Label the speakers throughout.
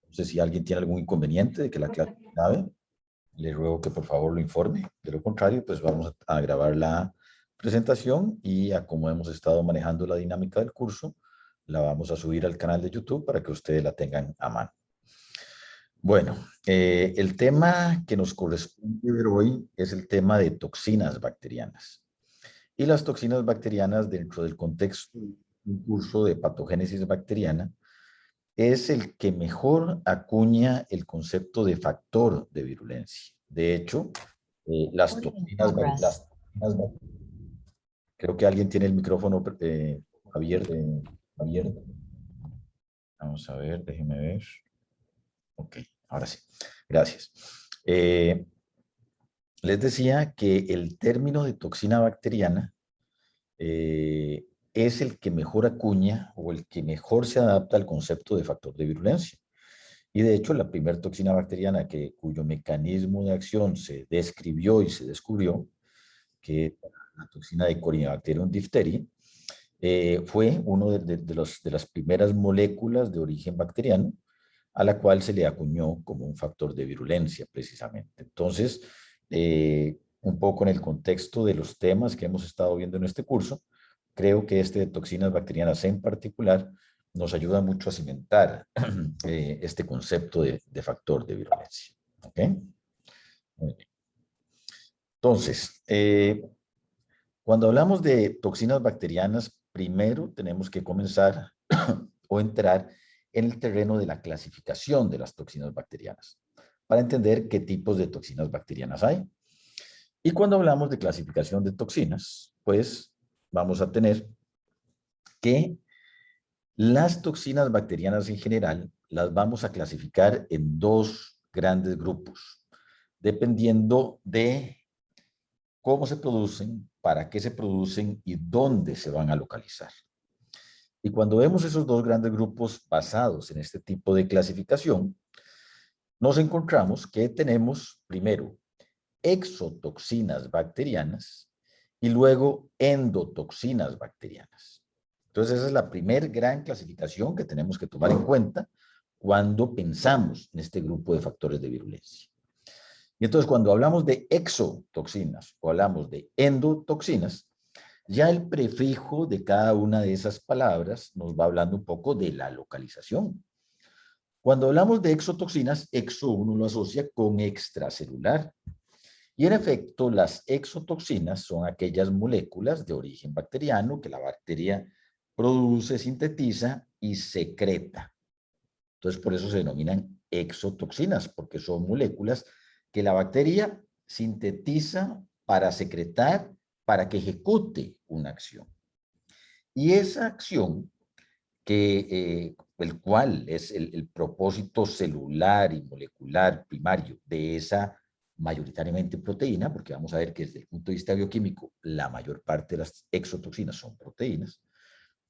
Speaker 1: No sé si alguien tiene algún inconveniente de que la clase se grabe. Le ruego que por favor lo informe. De lo contrario, pues vamos a grabar la presentación y a como hemos estado manejando la dinámica del curso, la vamos a subir al canal de YouTube para que ustedes la tengan a mano. Bueno, el tema que nos corresponde ver hoy es el tema de toxinas bacterianas. Y las toxinas bacterianas dentro del contexto de un curso de patogénesis bacteriana es el que mejor acuña el concepto de factor de virulencia. De hecho, las toxinas, creo que alguien tiene el micrófono abierto. abierto. Vamos a ver, déjeme ver. Ok, ahora sí. Gracias. Les decía que el término de toxina bacteriana es el que mejor acuña o el que mejor se adapta al concepto de factor de virulencia. Y de hecho, la primera toxina bacteriana cuyo mecanismo de acción se describió y se descubrió, que es la toxina de Corynebacterium diphtheriae, fue una de las primeras moléculas de origen bacteriano a la cual se le acuñó como un factor de virulencia, precisamente. Entonces, un poco en el contexto de los temas que hemos estado viendo en este curso, creo que este de toxinas bacterianas en particular nos ayuda mucho a cimentar este concepto de factor de virulencia. ¿Ok? Muy bien. Entonces, cuando hablamos de toxinas bacterianas, primero tenemos que comenzar o entrar en el terreno de la clasificación de las toxinas bacterianas para entender qué tipos de toxinas bacterianas hay. Y cuando hablamos de clasificación de toxinas, pues vamos a tener que las toxinas bacterianas en general las vamos a clasificar en dos grandes grupos, dependiendo de cómo se producen, para qué se producen y dónde se van a localizar. Y cuando vemos esos dos grandes grupos basados en este tipo de clasificación, nos encontramos que tenemos primero exotoxinas bacterianas y luego endotoxinas bacterianas. Entonces esa es la primera gran clasificación que tenemos que tomar en cuenta cuando pensamos en este grupo de factores de virulencia. Y entonces cuando hablamos de exotoxinas o hablamos de endotoxinas, ya el prefijo de cada una de esas palabras nos va hablando un poco de la localización. Cuando hablamos de exotoxinas, exo uno lo asocia con extracelular. Y en efecto, las exotoxinas son aquellas moléculas de origen bacteriano que la bacteria produce, sintetiza y secreta. Entonces, por eso se denominan exotoxinas, porque son moléculas que la bacteria sintetiza para secretar, para que ejecute una acción. Y esa acción, el cual es el propósito celular y molecular primario de esa mayoritariamente proteína, porque vamos a ver que desde el punto de vista bioquímico, la mayor parte de las exotoxinas son proteínas,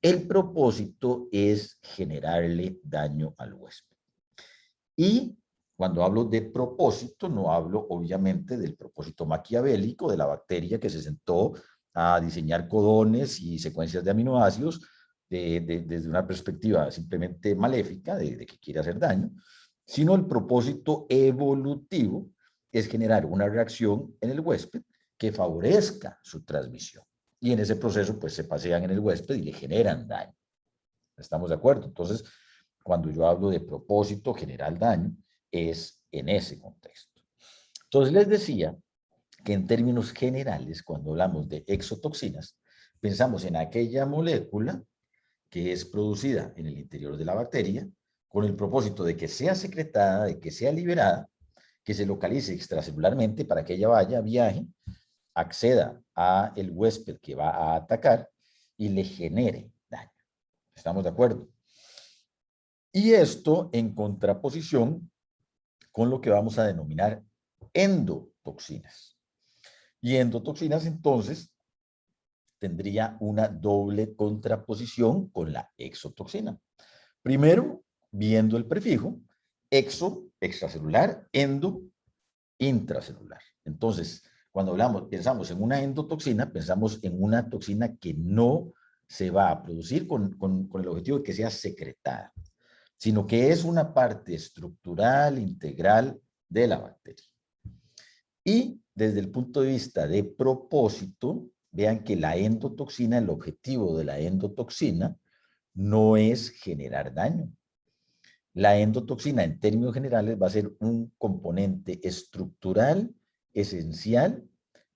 Speaker 1: el propósito es generarle daño al huésped. Y cuando hablo de propósito, no hablo obviamente del propósito maquiavélico de la bacteria que se sentó a diseñar codones y secuencias de aminoácidos desde una perspectiva simplemente maléfica de que quiere hacer daño, sino el propósito evolutivo es generar una reacción en el huésped que favorezca su transmisión. Y en ese proceso, pues se pasean en el huésped y le generan daño. ¿Estamos de acuerdo? Entonces, cuando yo hablo de propósito generar daño, es en ese contexto. Entonces, les decía que en términos generales, cuando hablamos de exotoxinas, pensamos en aquella molécula que es producida en el interior de la bacteria con el propósito de que sea secretada, de que sea liberada, que se localice extracelularmente para que ella vaya, viaje, acceda a el huésped que va a atacar y le genere daño. ¿Estamos de acuerdo? Y esto en contraposición con lo que vamos a denominar endotoxinas. Y endotoxinas entonces tendría una doble contraposición con la exotoxina. Primero, viendo el prefijo, exo, extracelular, endo, intracelular. Entonces, cuando pensamos en una endotoxina, pensamos en una toxina que no se va a producir con el objetivo de que sea secretada. sino que es una parte estructural, integral de la bacteria. Y desde el punto de vista de propósito, vean que la endotoxina, el objetivo de la endotoxina no es generar daño. La endotoxina, en términos generales, va a ser un componente estructural esencial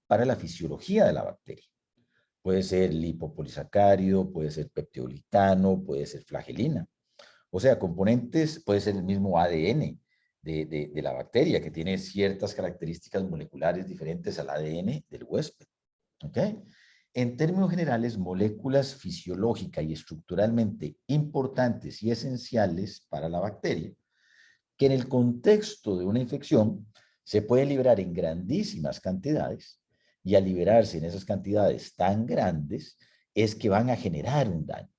Speaker 1: para la fisiología de la bacteria. Puede ser lipopolisacárido, puede ser peptidoglicano, puede ser flagelina. O sea, componentes, puede ser el mismo ADN de la bacteria, que tiene ciertas características moleculares diferentes al ADN del huésped. ¿Ok? En términos generales, moléculas fisiológicas y estructuralmente importantes y esenciales para la bacteria, que en el contexto de una infección se pueden liberar en grandísimas cantidades, y al liberarse en esas cantidades tan grandes, es que van a generar un daño.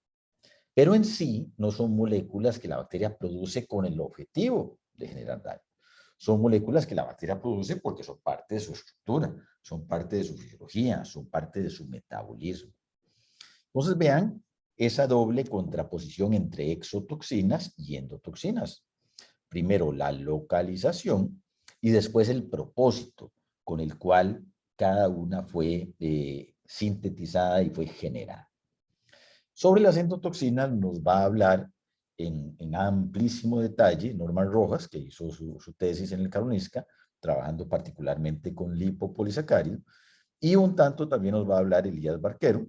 Speaker 1: Pero en sí no son moléculas que la bacteria produce con el objetivo de generar daño. Son moléculas que la bacteria produce porque son parte de su estructura, son parte de su fisiología, son parte de su metabolismo. Entonces vean esa doble contraposición entre exotoxinas y endotoxinas. Primero la localización y después el propósito con el cual cada una fue sintetizada y fue generada. Sobre las endotoxinas nos va a hablar en amplísimo detalle Norman Rojas, que hizo su tesis en el Karolinska, trabajando particularmente con lipopolisacárido, y un tanto también nos va a hablar Elías Barquero,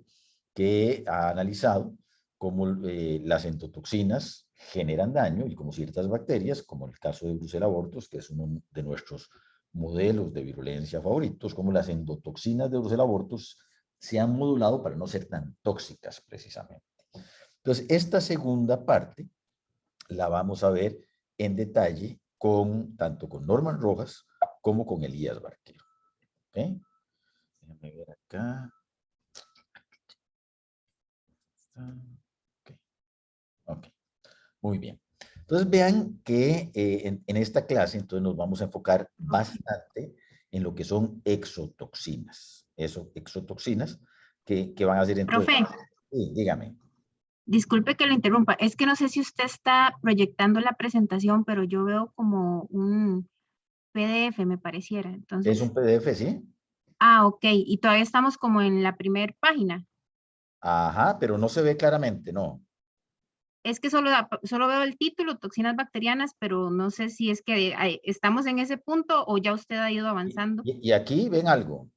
Speaker 1: que ha analizado cómo las endotoxinas generan daño y cómo ciertas bacterias, como el caso de Brucella abortus, que es uno de nuestros modelos de virulencia favoritos, como las endotoxinas de Brucella abortus se han modulado para no ser tan tóxicas precisamente. Entonces, esta segunda parte la vamos a ver en detalle tanto con Norman Rojas como con Elías Barquero. ¿Okay? Déjame ver acá. Okay. Ok, muy bien. Entonces vean que en esta clase entonces nos vamos a enfocar bastante en lo que son exotoxinas. Exotoxinas que van a ser entonces...
Speaker 2: Profe,
Speaker 1: Sí, dígame.
Speaker 2: disculpe que lo interrumpa. Es que no sé si usted está proyectando la presentación, pero yo veo como un PDF, me pareciera.
Speaker 1: Es un
Speaker 2: Entonces,
Speaker 1: PDF, ¿sí?
Speaker 2: ok. Y todavía estamos como en la primera página.
Speaker 1: Ajá, pero no se ve claramente, no.
Speaker 2: Es que solo veo el título, toxinas bacterianas, pero no sé si es que estamos en ese punto o ya usted ha ido avanzando.
Speaker 1: Y aquí ven algo.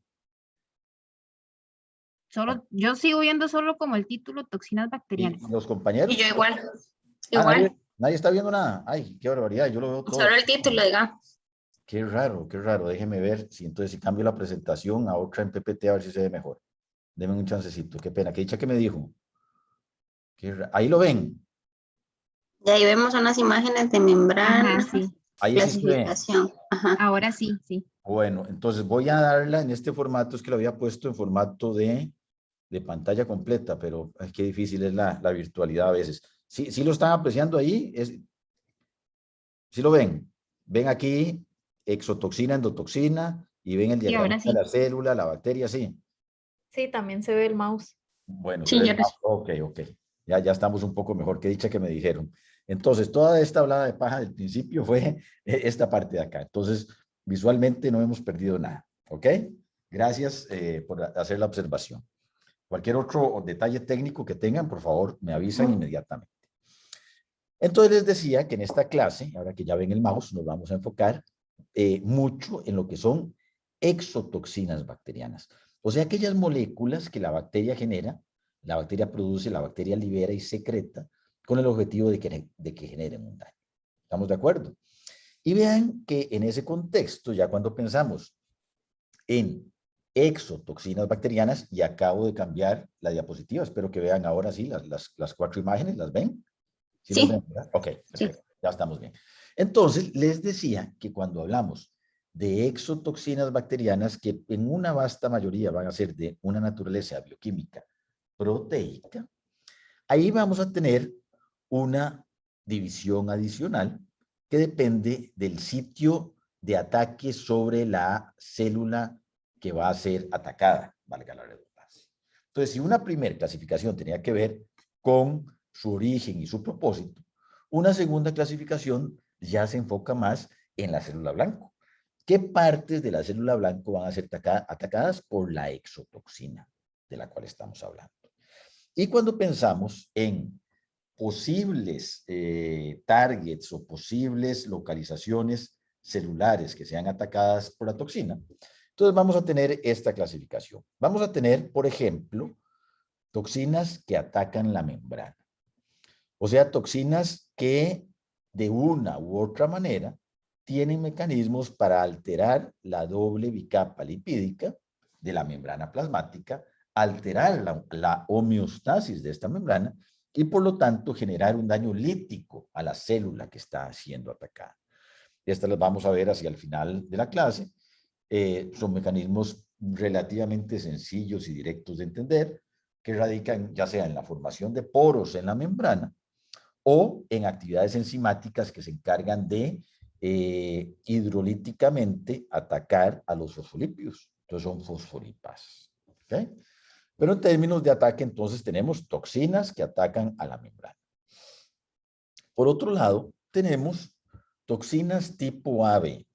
Speaker 2: Yo sigo viendo solo como el título, toxinas bacterianas.
Speaker 1: Y los
Speaker 3: Y yo
Speaker 1: compañeros.
Speaker 3: igual,
Speaker 1: Ah,
Speaker 3: igual,
Speaker 1: nadie está viendo nada. Ay, qué barbaridad, yo lo veo todo.
Speaker 3: solo el título, digamos.
Speaker 1: Qué raro, qué raro. Déjeme ver si entonces si cambio la presentación a otra en PPT a ver si se ve mejor. Deme un chancecito, qué pena. ¿Qué dicha que me dijo? Ahí lo ven.
Speaker 3: Y ahí vemos unas imágenes de membrana,
Speaker 2: Ajá, sí.
Speaker 1: Ahí sí se ve.
Speaker 3: clasificación. Ajá.
Speaker 2: Ahora sí, sí.
Speaker 1: Bueno, entonces voy a darla en este formato, es que lo había puesto en formato de pantalla completa, pero ay, qué difícil es la virtualidad a veces. Sí, sí lo están apreciando ahí, sí lo ven. Ven aquí exotoxina, endotoxina, y ven el
Speaker 2: Sí,
Speaker 1: diagrama
Speaker 2: ahora
Speaker 1: de
Speaker 2: sí.
Speaker 1: la célula, la bacteria, sí.
Speaker 4: Sí, también se ve el mouse.
Speaker 1: Bueno, se
Speaker 3: Sí,
Speaker 1: ve
Speaker 3: yo les...
Speaker 1: ok, ok. Ya estamos un poco mejor. Qué dicha que me dijeron. Entonces, toda esta hablada de paja del principio fue esta parte de acá. Entonces, visualmente no hemos perdido nada. ¿Ok? Gracias por hacer la observación. Cualquier otro detalle técnico que tengan, por favor, me avisan inmediatamente. Entonces, les decía que en esta clase, ahora que ya ven el mouse, nos vamos a enfocar mucho en lo que son exotoxinas bacterianas. O sea, aquellas moléculas que la bacteria genera, la bacteria produce, la bacteria libera y secreta con el objetivo de que generen un daño. ¿Estamos de acuerdo? Y vean que en ese contexto, ya cuando pensamos en exotoxinas bacterianas, y acabo de cambiar la diapositiva, espero que vean ahora sí las cuatro imágenes, ¿las ven? ¿Sí las ven,
Speaker 3: Sí,
Speaker 1: verdad? Ok,
Speaker 3: sí.
Speaker 1: perfecto, ya estamos bien. Entonces, les decía que cuando hablamos de exotoxinas bacterianas, que en una vasta mayoría van a ser de una naturaleza bioquímica proteica, ahí vamos a tener una división adicional que depende del sitio de ataque sobre la célula que va a ser atacada, valga la redundancia. Entonces, si una primera clasificación tenía que ver con su origen y su propósito, Una segunda clasificación ya se enfoca más en la célula blanco. ¿Qué partes de la célula blanco van a ser atacadas por la exotoxina de la cual estamos hablando? Y cuando pensamos en posibles targets o posibles localizaciones celulares que sean atacadas por la toxina, entonces vamos a tener esta clasificación. Vamos a tener, por ejemplo, toxinas que atacan la membrana. O sea, toxinas que de una u otra manera tienen mecanismos para alterar la doble bicapa lipídica de la membrana plasmática, alterar la homeostasis de esta membrana y por lo tanto generar un daño lítico a la célula que está siendo atacada. Estas las vamos a ver hacia el final de la clase. Son mecanismos relativamente sencillos y directos de entender que radican ya sea en la formación de poros en la membrana o en actividades enzimáticas que se encargan de hidrolíticamente atacar a los fosfolípidos. Entonces son fosfolipas. ¿Okay? Pero en términos de ataque, entonces tenemos toxinas que atacan a la membrana. Por otro lado, tenemos toxinas tipo AB.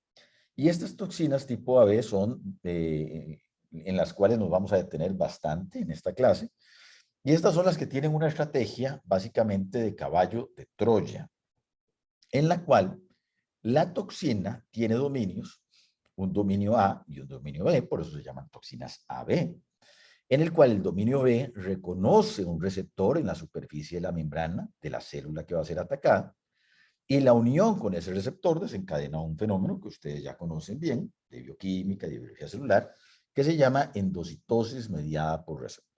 Speaker 1: Y estas toxinas tipo AB son en las cuales nos vamos a detener bastante en esta clase. Y estas son las que tienen una estrategia básicamente de caballo de Troya, en la cual la toxina tiene dominios, un dominio A y un dominio B, por eso se llaman toxinas AB, en el cual el dominio B reconoce un receptor en la superficie de la membrana de la célula que va a ser atacada, y la unión con ese receptor desencadena un fenómeno que ustedes ya conocen bien, de bioquímica y de biología celular, que se llama endocitosis mediada por receptor.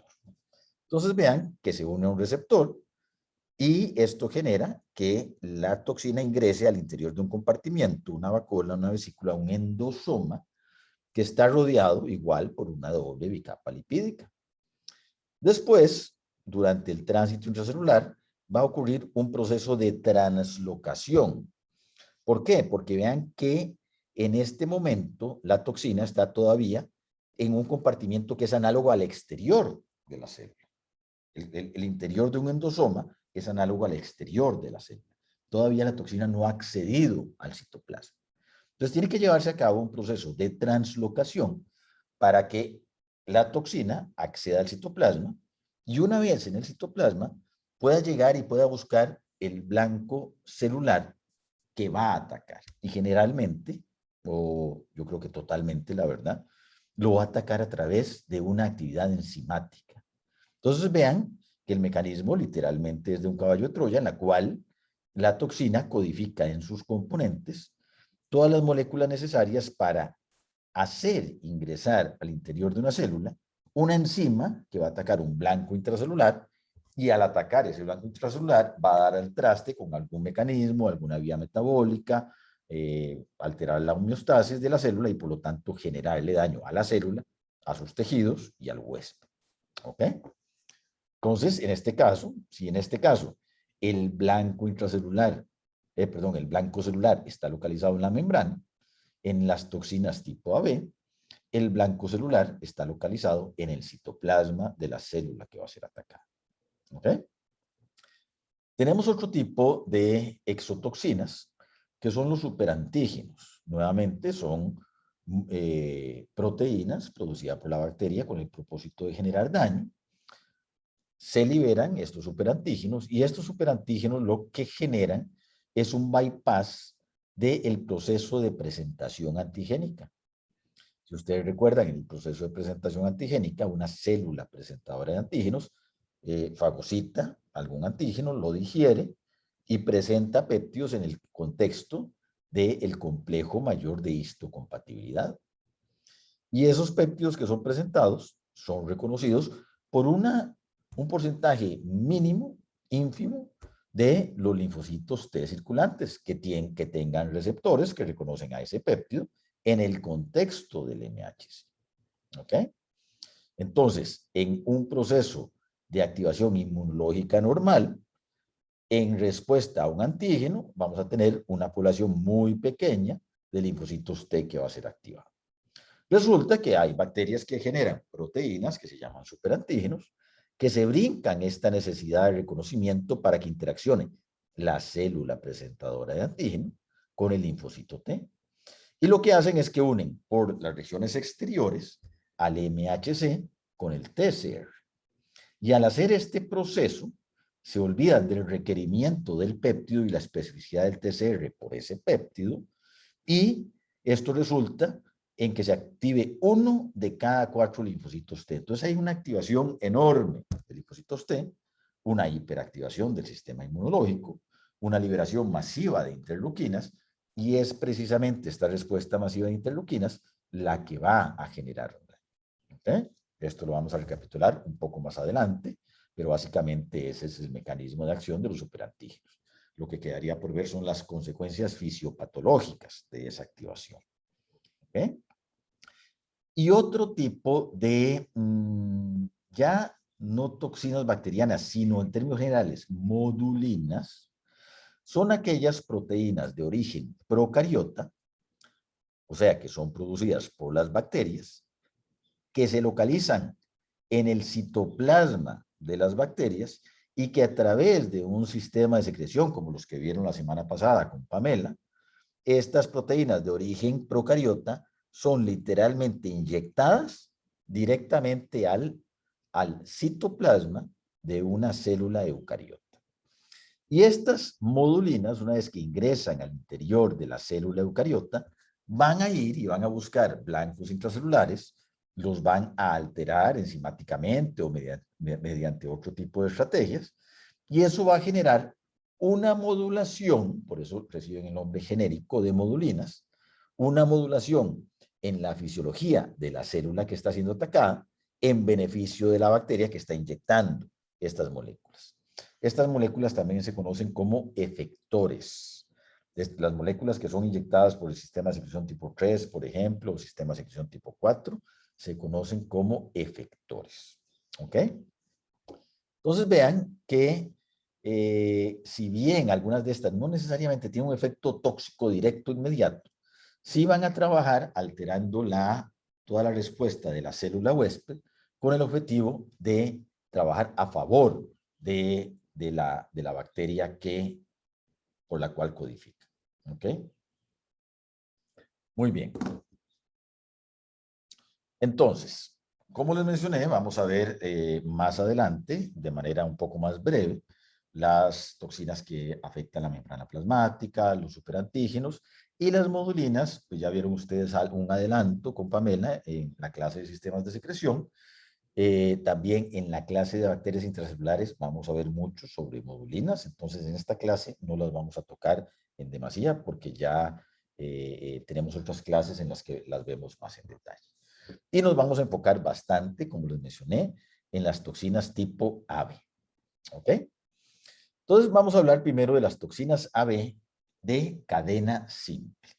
Speaker 1: Entonces vean que se une a un receptor y esto genera que la toxina ingrese al interior de un compartimiento, una vacuola, una vesícula, un endosoma, que está rodeado igual por una doble bicapa lipídica. Después, durante el tránsito intracelular, va a ocurrir un proceso de translocación. ¿Por qué? Porque vean que en este momento la toxina está todavía en un compartimiento que es análogo al exterior de la célula. El interior de un endosoma es análogo al exterior de la célula. Todavía la toxina no ha accedido al citoplasma. Entonces tiene que llevarse a cabo un proceso de translocación para que la toxina acceda al citoplasma y una vez en el citoplasma pueda llegar y pueda buscar el blanco celular que va a atacar. Y generalmente, o yo creo que totalmente, la verdad, lo va a atacar a través de una actividad enzimática. Entonces vean que el mecanismo literalmente es de un caballo de Troya, en la cual la toxina codifica en sus componentes todas las moléculas necesarias para hacer ingresar al interior de una célula una enzima que va a atacar un blanco intracelular y al atacar ese blanco intracelular va a dar al traste con algún mecanismo, alguna vía metabólica, alterar la homeostasis de la célula y por lo tanto generarle daño a la célula, a sus tejidos y al huésped. ¿Ok? Entonces, en este caso, si en este caso el blanco intracelular, el blanco celular está localizado en la membrana, en las toxinas tipo AB, el blanco celular está localizado en el citoplasma de la célula que va a ser atacada. ¿Ok? Tenemos otro tipo de exotoxinas, que son los superantígenos. Nuevamente son proteínas producidas por la bacteria con el propósito de generar daño. Se liberan estos superantígenos y estos superantígenos lo que generan es un bypass del proceso de presentación antigénica. Si ustedes recuerdan, en el proceso de presentación antigénica, una célula presentadora de antígenos fagocita algún antígeno, lo digiere y presenta péptidos en el contexto del complejo mayor de histocompatibilidad. Y esos péptidos que son presentados son reconocidos por un porcentaje mínimo, ínfimo, de los linfocitos T circulantes que tengan receptores que reconocen a ese péptido en el contexto del MHC. ¿Ok? Entonces, en un proceso de activación inmunológica normal, en respuesta a un antígeno, vamos a tener una población muy pequeña de linfocitos T que va a ser activada. Resulta que hay bacterias que generan proteínas que se llaman superantígenos, que se brincan esta necesidad de reconocimiento para que interaccionen la célula presentadora de antígeno con el linfocito T. Y lo que hacen es que unen por las regiones exteriores al MHC con el TCR. Y al hacer este proceso, se olvidan del requerimiento del péptido y la especificidad del TCR por ese péptido, y esto resulta en que se active 1 de cada 4 linfocitos T. Entonces hay una activación enorme de linfocitos T, una hiperactivación del sistema inmunológico, una liberación masiva de interleuquinas, y es precisamente esta respuesta masiva de interleuquinas la que va a generar un daño. ¿Okay? Esto lo vamos a recapitular un poco más adelante, pero básicamente ese es el mecanismo de acción de los superantígenos. Lo que quedaría por ver son las consecuencias fisiopatológicas de esa activación. ¿Okay? Y otro tipo de, ya no toxinas bacterianas, sino en términos generales, modulinas, son aquellas proteínas de origen procariota, o sea, que son producidas por las bacterias, que se localizan en el citoplasma de las bacterias y que a través de un sistema de secreción, como los que vieron la semana pasada con Pamela, estas proteínas de origen procariota son literalmente inyectadas directamente al citoplasma de una célula eucariota. Y estas modulinas, una vez que ingresan al interior de la célula eucariota, van a ir y van a buscar blancos intracelulares, los van a alterar enzimáticamente o mediante otro tipo de estrategias, y eso va a generar una modulación, por eso reciben el nombre genérico de modulinas, una modulación en la fisiología de la célula que está siendo atacada en beneficio de la bacteria que está inyectando estas moléculas. Estas moléculas también se conocen como efectores. Las moléculas que son inyectadas por el sistema de secreción tipo 3, por ejemplo, o sistema de secreción tipo 4, se conocen como efectores. ¿Ok? Entonces vean que si bien algunas de estas no necesariamente tienen un efecto tóxico directo inmediato, sí van a trabajar alterando toda la respuesta de la célula huésped con el objetivo de trabajar a favor de la bacteria por la cual codifica. ¿Ok? Muy bien. Entonces, como les mencioné, vamos a ver más adelante, de manera un poco más breve, las toxinas que afectan la membrana plasmática, los superantígenos y las modulinas. Pues ya vieron ustedes un adelanto con Pamela en la clase de sistemas de secreción. También en la clase de bacterias intracelulares vamos a ver mucho sobre modulinas. Entonces, en esta clase no las vamos a tocar en demasía porque ya tenemos otras clases en las que las vemos más en detalle. Y nos vamos a enfocar bastante, como les mencioné, en las toxinas tipo AB. ¿Ok? Entonces vamos a hablar primero de las toxinas AB de cadena simple.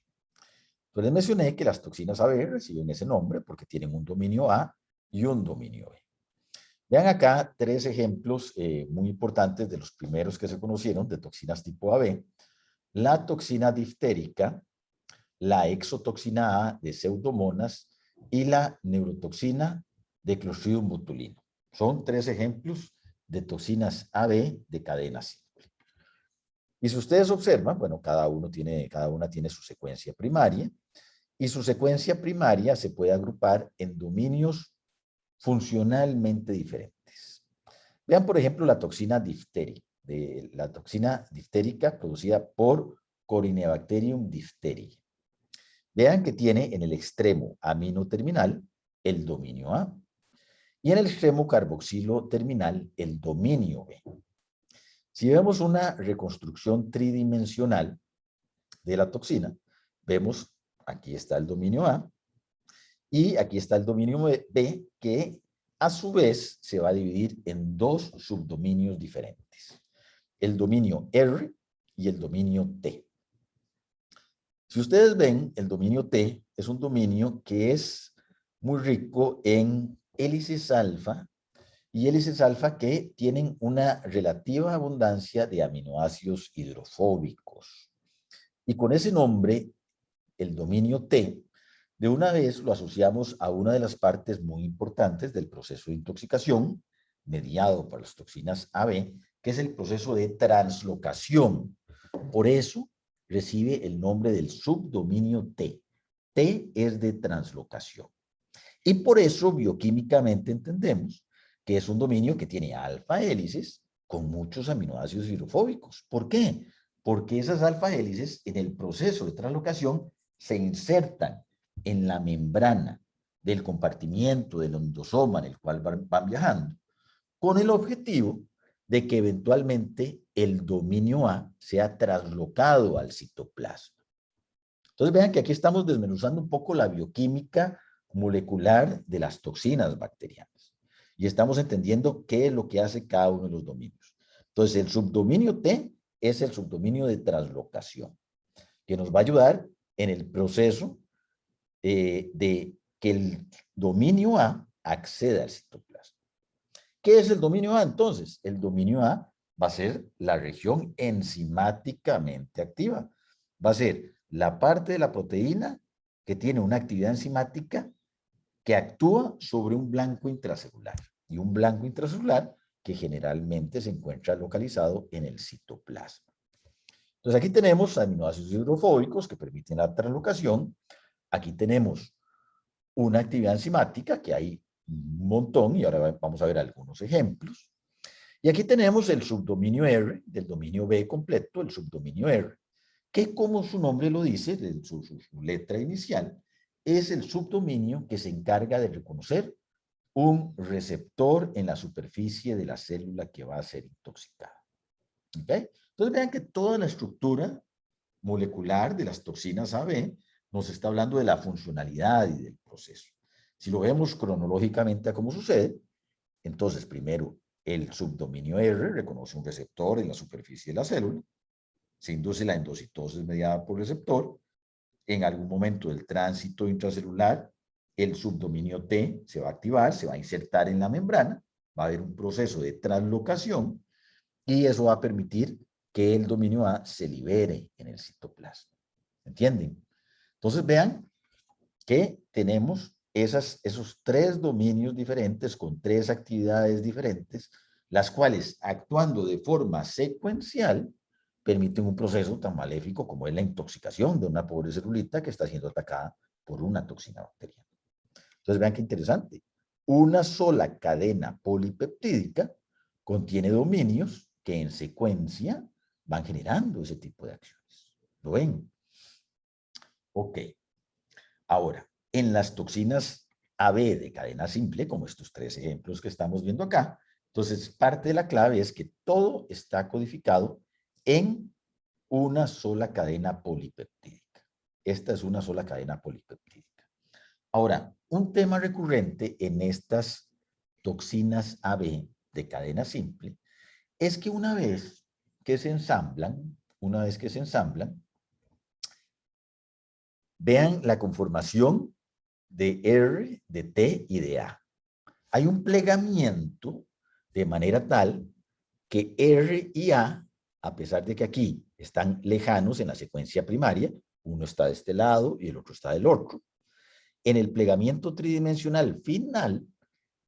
Speaker 1: Entonces les mencioné que las toxinas AB reciben ese nombre porque tienen un dominio A y un dominio B. Vean acá 3 ejemplos muy importantes de los primeros que se conocieron de toxinas tipo AB. La toxina diftérica, la exotoxina A de pseudomonas y la neurotoxina de Clostridium botulinum. Son 3 ejemplos de toxinas AB de cadena simple. Y si ustedes observan, bueno, cada una tiene su secuencia primaria, y su secuencia primaria se puede agrupar en dominios funcionalmente diferentes. Vean, por ejemplo, la toxina diftérica, la toxina diftérica producida por Corynebacterium diphtheriae. Vean que tiene en el extremo amino terminal el dominio A y en el extremo carboxilo terminal el dominio B. Si vemos una reconstrucción tridimensional de la toxina, vemos aquí está el dominio A y aquí está el dominio B, que a su vez se va a dividir en 2 subdominios diferentes. El dominio R y el dominio T. Si ustedes ven, el dominio T es un dominio que es muy rico en hélices alfa y hélices alfa que tienen una relativa abundancia de aminoácidos hidrofóbicos. Y con ese nombre, el dominio T, de una vez lo asociamos a una de las partes muy importantes del proceso de intoxicación mediado por las toxinas AB, que es el proceso de translocación. Por eso recibe el nombre del subdominio T. T es de translocación. Y por eso bioquímicamente entendemos que es un dominio que tiene alfa hélices con muchos aminoácidos hidrofóbicos. ¿Por qué? Porque esas alfa hélices en el proceso de translocación se insertan en la membrana del compartimiento del endosoma en el cual van viajando, con el objetivo de que eventualmente el dominio A sea traslocado al citoplasma. Entonces vean que aquí estamos desmenuzando un poco la bioquímica molecular de las toxinas bacterianas. Y estamos entendiendo qué es lo que hace cada uno de los dominios. Entonces el subdominio T es el subdominio de translocación, que nos va a ayudar en el proceso de que el dominio A acceda al citoplasma. ¿Qué es el dominio A entonces? El dominio A va a ser la región enzimáticamente activa. Va a ser la parte de la proteína que tiene una actividad enzimática que actúa sobre un blanco intracelular. Y un blanco intracelular que generalmente se encuentra localizado en el citoplasma. Entonces aquí tenemos aminoácidos hidrofóbicos que permiten la translocación. Aquí tenemos una actividad enzimática que hay un montón y ahora vamos a ver algunos ejemplos. Y aquí tenemos el subdominio R del dominio B completo, el subdominio R, que como su nombre lo dice, su letra inicial, es el subdominio que se encarga de reconocer un receptor en la superficie de la célula que va a ser intoxicada. ¿Okay? Entonces vean que toda la estructura molecular de las toxinas AB nos está hablando de la funcionalidad y del proceso. Si lo vemos cronológicamente a cómo sucede, entonces primero el subdominio R reconoce un receptor en la superficie de la célula, se induce la endocitosis mediada por el receptor, en algún momento del tránsito intracelular, el subdominio T se va a activar, se va a insertar en la membrana, va a haber un proceso de translocación y eso va a permitir que el dominio A se libere en el citoplasma. ¿Entienden? Entonces vean que tenemos esos tres dominios diferentes con tres actividades diferentes, las cuales actuando de forma secuencial permiten un proceso tan maléfico como es la intoxicación de una pobre celulita que está siendo atacada por una toxina bacteriana. Entonces vean qué interesante. Una sola cadena polipeptídica contiene dominios que en secuencia van generando ese tipo de acciones. ¿Lo ven? Ok. Ahora, en las toxinas AB de cadena simple, como estos tres ejemplos que estamos viendo acá, entonces parte de la clave es que todo está codificado en una sola cadena polipeptídica. Esta es una sola cadena polipeptídica. Ahora, un tema recurrente en estas toxinas AB de cadena simple es que una vez que se ensamblan, vean la conformación de R, de T y de A. Hay un plegamiento de manera tal que R y A pesar de que aquí están lejanos en la secuencia primaria, uno está de este lado y el otro está del otro, en el plegamiento tridimensional final,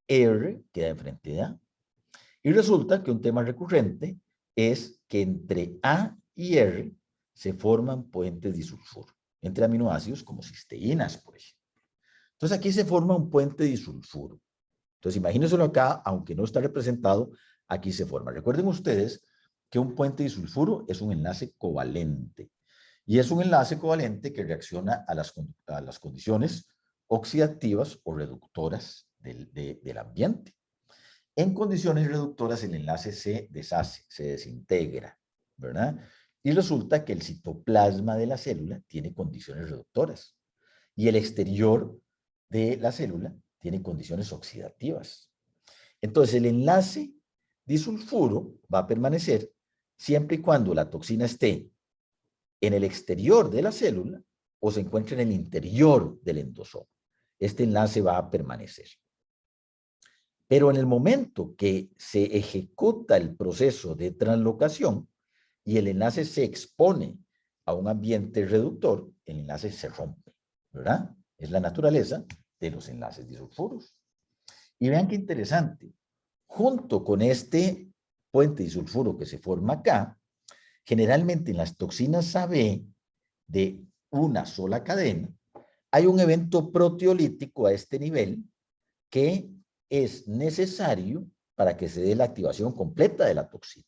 Speaker 1: R queda enfrente de A. Y resulta que un tema recurrente es que entre A y R se forman puentes disulfuro, entre aminoácidos como cisteínas, por ejemplo. Entonces aquí se forma un puente disulfuro. Entonces imagínenselo acá, aunque no está representado, aquí se forma. Recuerden ustedes que un puente disulfuro es un enlace covalente. Y es un enlace covalente que reacciona a las condiciones oxidativas o reductoras del ambiente. En condiciones reductoras el enlace se deshace, se desintegra, ¿verdad? Y resulta que el citoplasma de la célula tiene condiciones reductoras y el exterior de la célula tiene condiciones oxidativas. Entonces el enlace disulfuro va a permanecer siempre y cuando la toxina esté en el exterior de la célula o se encuentre en el interior del endosoma. Este enlace va a permanecer. Pero en el momento que se ejecuta el proceso de translocación y el enlace se expone a un ambiente reductor, el enlace se rompe, ¿verdad? Es la naturaleza de los enlaces disulfuros. Y vean qué interesante. Junto con este puente disulfuro que se forma acá, generalmente en las toxinas AB de una sola cadena, hay un evento proteolítico a este nivel que es necesario para que se dé la activación completa de la toxina.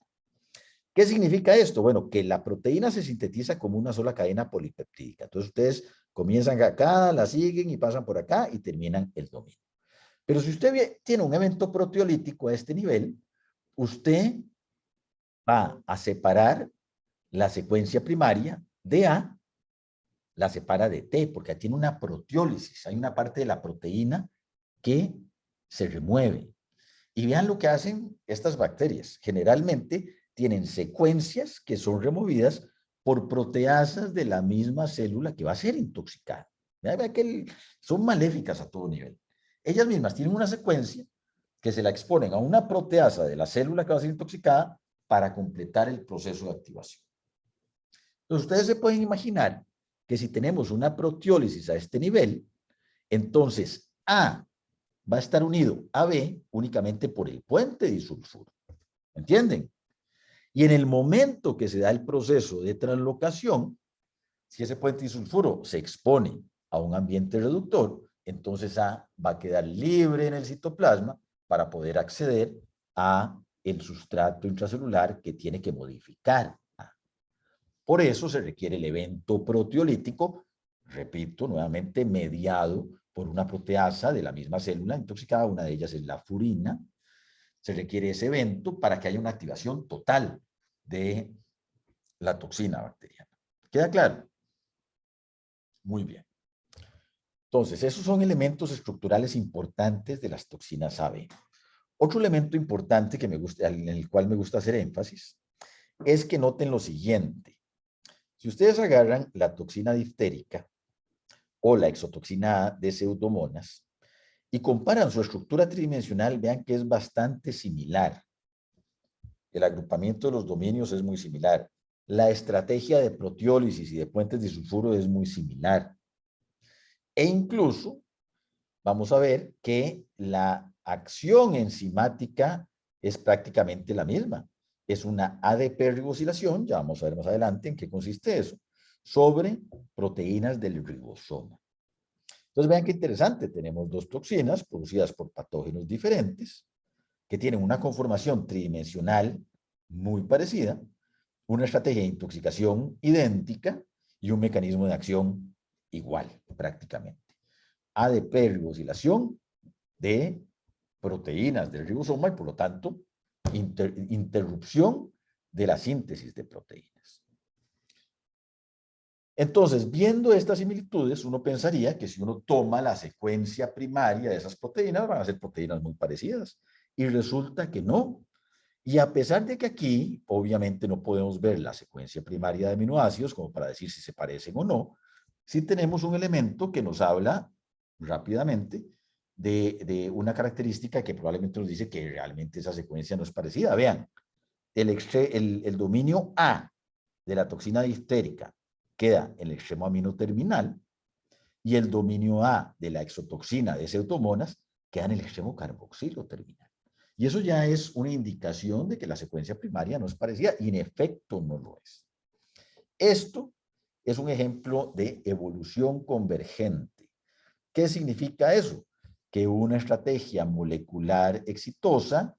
Speaker 1: ¿Qué significa esto? Bueno, que la proteína se sintetiza como una sola cadena polipeptídica. Entonces ustedes comienzan acá, la siguen y pasan por acá y terminan el dominio. Pero si usted tiene un evento proteolítico a este nivel, usted va a separar la secuencia primaria de A, la separa de T, porque tiene una proteólisis. Hay una parte de la proteína que se remueve. Y vean lo que hacen estas bacterias. Generalmente tienen secuencias que son removidas por proteasas de la misma célula que va a ser intoxicada. Vean que son maléficas a todo nivel. Ellas mismas tienen una secuencia que se la exponen a una proteasa de la célula que va a ser intoxicada para completar el proceso de activación. Entonces, ustedes se pueden imaginar que si tenemos una proteólisis a este nivel, entonces A va a estar unido a B únicamente por el puente disulfuro. ¿Entienden? Y en el momento que se da el proceso de translocación, si ese puente disulfuro se expone a un ambiente reductor, entonces A va a quedar libre en el citoplasma para poder acceder a el sustrato intracelular que tiene que modificar A. Por eso se requiere el evento proteolítico, repito, nuevamente mediado por una proteasa de la misma célula intoxicada, una de ellas es la furina. Se requiere ese evento para que haya una activación total de la toxina bacteriana. ¿Queda claro? Muy bien. Entonces, esos son elementos estructurales importantes de las toxinas AB. Otro elemento importante que en el cual me gusta hacer énfasis es que noten lo siguiente. Si ustedes agarran la toxina diftérica o la exotoxina A de Pseudomonas y comparan su estructura tridimensional, vean que es bastante similar. El agrupamiento de los dominios es muy similar. La estrategia de proteólisis y de puentes disulfuro es muy similar. E incluso vamos a ver que la acción enzimática es prácticamente la misma. Es una ADP ribosilación, ya vamos a ver más adelante en qué consiste eso, sobre proteínas del ribosoma. Entonces vean qué interesante, tenemos dos toxinas producidas por patógenos diferentes, que tienen una conformación tridimensional muy parecida, una estrategia de intoxicación idéntica y un mecanismo de acción igual, prácticamente. ADP ribosilación de proteínas del ribosoma y por lo tanto interrupción de la síntesis de proteínas. Entonces, viendo estas similitudes, uno pensaría que si uno toma la secuencia primaria de esas proteínas, van a ser proteínas muy parecidas. Y resulta que no. Y a pesar de que aquí, obviamente, no podemos ver la secuencia primaria de aminoácidos como para decir si se parecen o no, sí tenemos un elemento que nos habla rápidamente de una característica que probablemente nos dice que realmente esa secuencia no es parecida. Vean, el dominio A de la toxina diftérica queda en el extremo amino terminal y el dominio A de la exotoxina de Pseudomonas queda en el extremo carboxilo terminal. Y eso ya es una indicación de que la secuencia primaria no es parecida y en efecto no lo es. Esto es un ejemplo de evolución convergente. ¿Qué significa eso? Que una estrategia molecular exitosa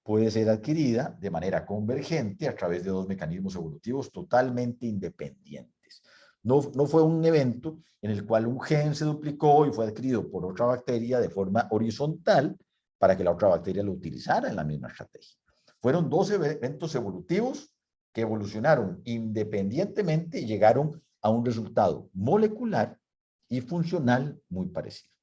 Speaker 1: puede ser adquirida de manera convergente a través de dos mecanismos evolutivos totalmente independientes. No fue un evento en el cual un gen se duplicó y fue adquirido por otra bacteria de forma horizontal para que la otra bacteria lo utilizara en la misma estrategia. Fueron dos eventos evolutivos que evolucionaron independientemente y llegaron a un resultado molecular y funcional muy parecido.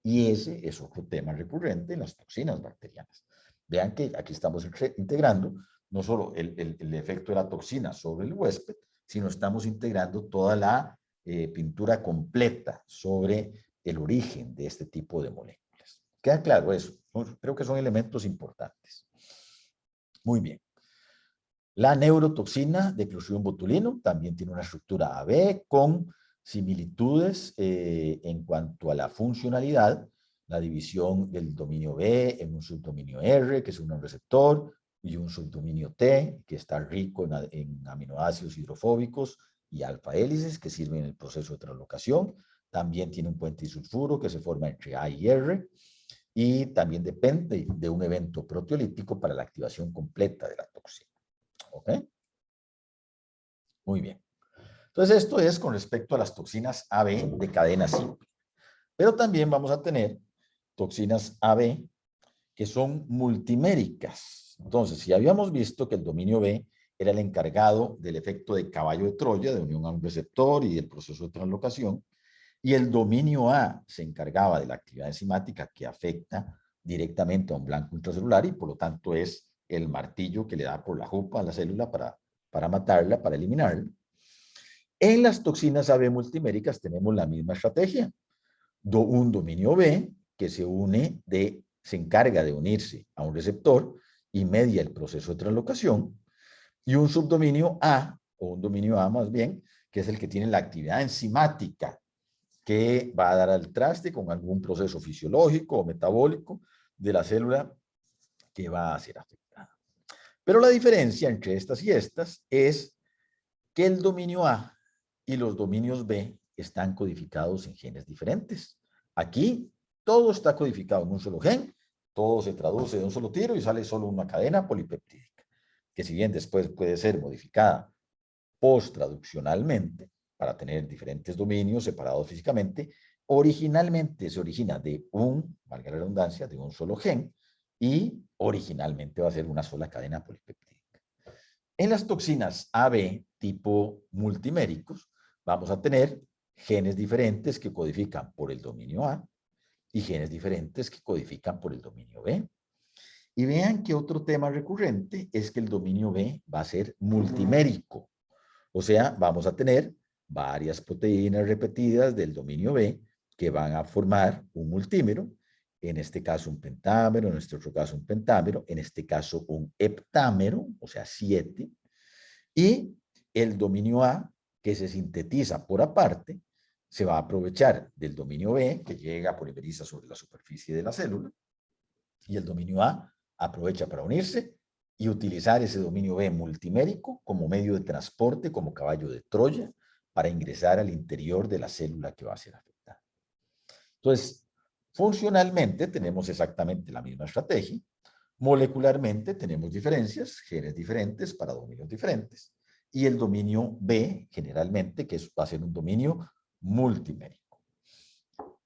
Speaker 1: Y ese es otro tema recurrente en las toxinas bacterianas. Vean que aquí estamos integrando no solo el efecto de la toxina sobre el huésped, sino estamos integrando toda la pintura completa sobre el origen de este tipo de moléculas. ¿Queda claro eso? Creo que son elementos importantes. Muy bien. La neurotoxina de Clostridium botulinum también tiene una estructura AB con similitudes en cuanto a la funcionalidad, la división del dominio B en un subdominio R, que es un receptor, y un subdominio T, que está rico en aminoácidos hidrofóbicos y alfa hélices que sirven en el proceso de translocación. También tiene un puente disulfuro que se forma entre A y R, y también depende de un evento proteolítico para la activación completa de la toxina. ¿Ok? Muy bien. Entonces, esto es con respecto a las toxinas AB de cadena simple. Pero también vamos a tener toxinas AB que son multiméricas. Entonces, si habíamos visto que el dominio B era el encargado del efecto de caballo de Troya, de unión a un receptor y del proceso de translocación, y el dominio A se encargaba de la actividad enzimática que afecta directamente a un blanco intracelular y por lo tanto es el martillo que le da por la jupa a la célula para matarla, para eliminarla. En las toxinas AB multiméricas tenemos la misma estrategia. Un dominio B que se encarga de unirse a un receptor y media el proceso de translocación, y un subdominio A, o un dominio A más bien, que es el que tiene la actividad enzimática que va a dar al traste con algún proceso fisiológico o metabólico de la célula que va a ser afectada. Pero la diferencia entre estas y estas es que el dominio A y los dominios B están codificados en genes diferentes. Aquí todo está codificado en un solo gen, todo se traduce de un solo tiro y sale solo una cadena polipeptídica, que si bien después puede ser modificada post-traduccionalmente para tener diferentes dominios separados físicamente, originalmente se origina de valga la redundancia, de un solo gen y originalmente va a ser una sola cadena polipeptídica. En las toxinas AB tipo multiméricos vamos a tener genes diferentes que codifican por el dominio A y genes diferentes que codifican por el dominio B. Y vean que otro tema recurrente es que el dominio B va a ser multimérico. O sea, vamos a tener varias proteínas repetidas del dominio B que van a formar un multímero, en este caso un pentámero, en este otro caso un pentámero, en este caso un heptámero, o sea, 7, y el dominio A, que se sintetiza por aparte, se va a aprovechar del dominio B, que llega, polimeriza sobre la superficie de la célula, y el dominio A aprovecha para unirse y utilizar ese dominio B multimérico como medio de transporte, como caballo de Troya, para ingresar al interior de la célula que va a ser afectada. Entonces, funcionalmente tenemos exactamente la misma estrategia. Molecularmente tenemos diferencias, genes diferentes para dominios diferentes. Y el dominio B, generalmente, que va a ser un dominio multimérico.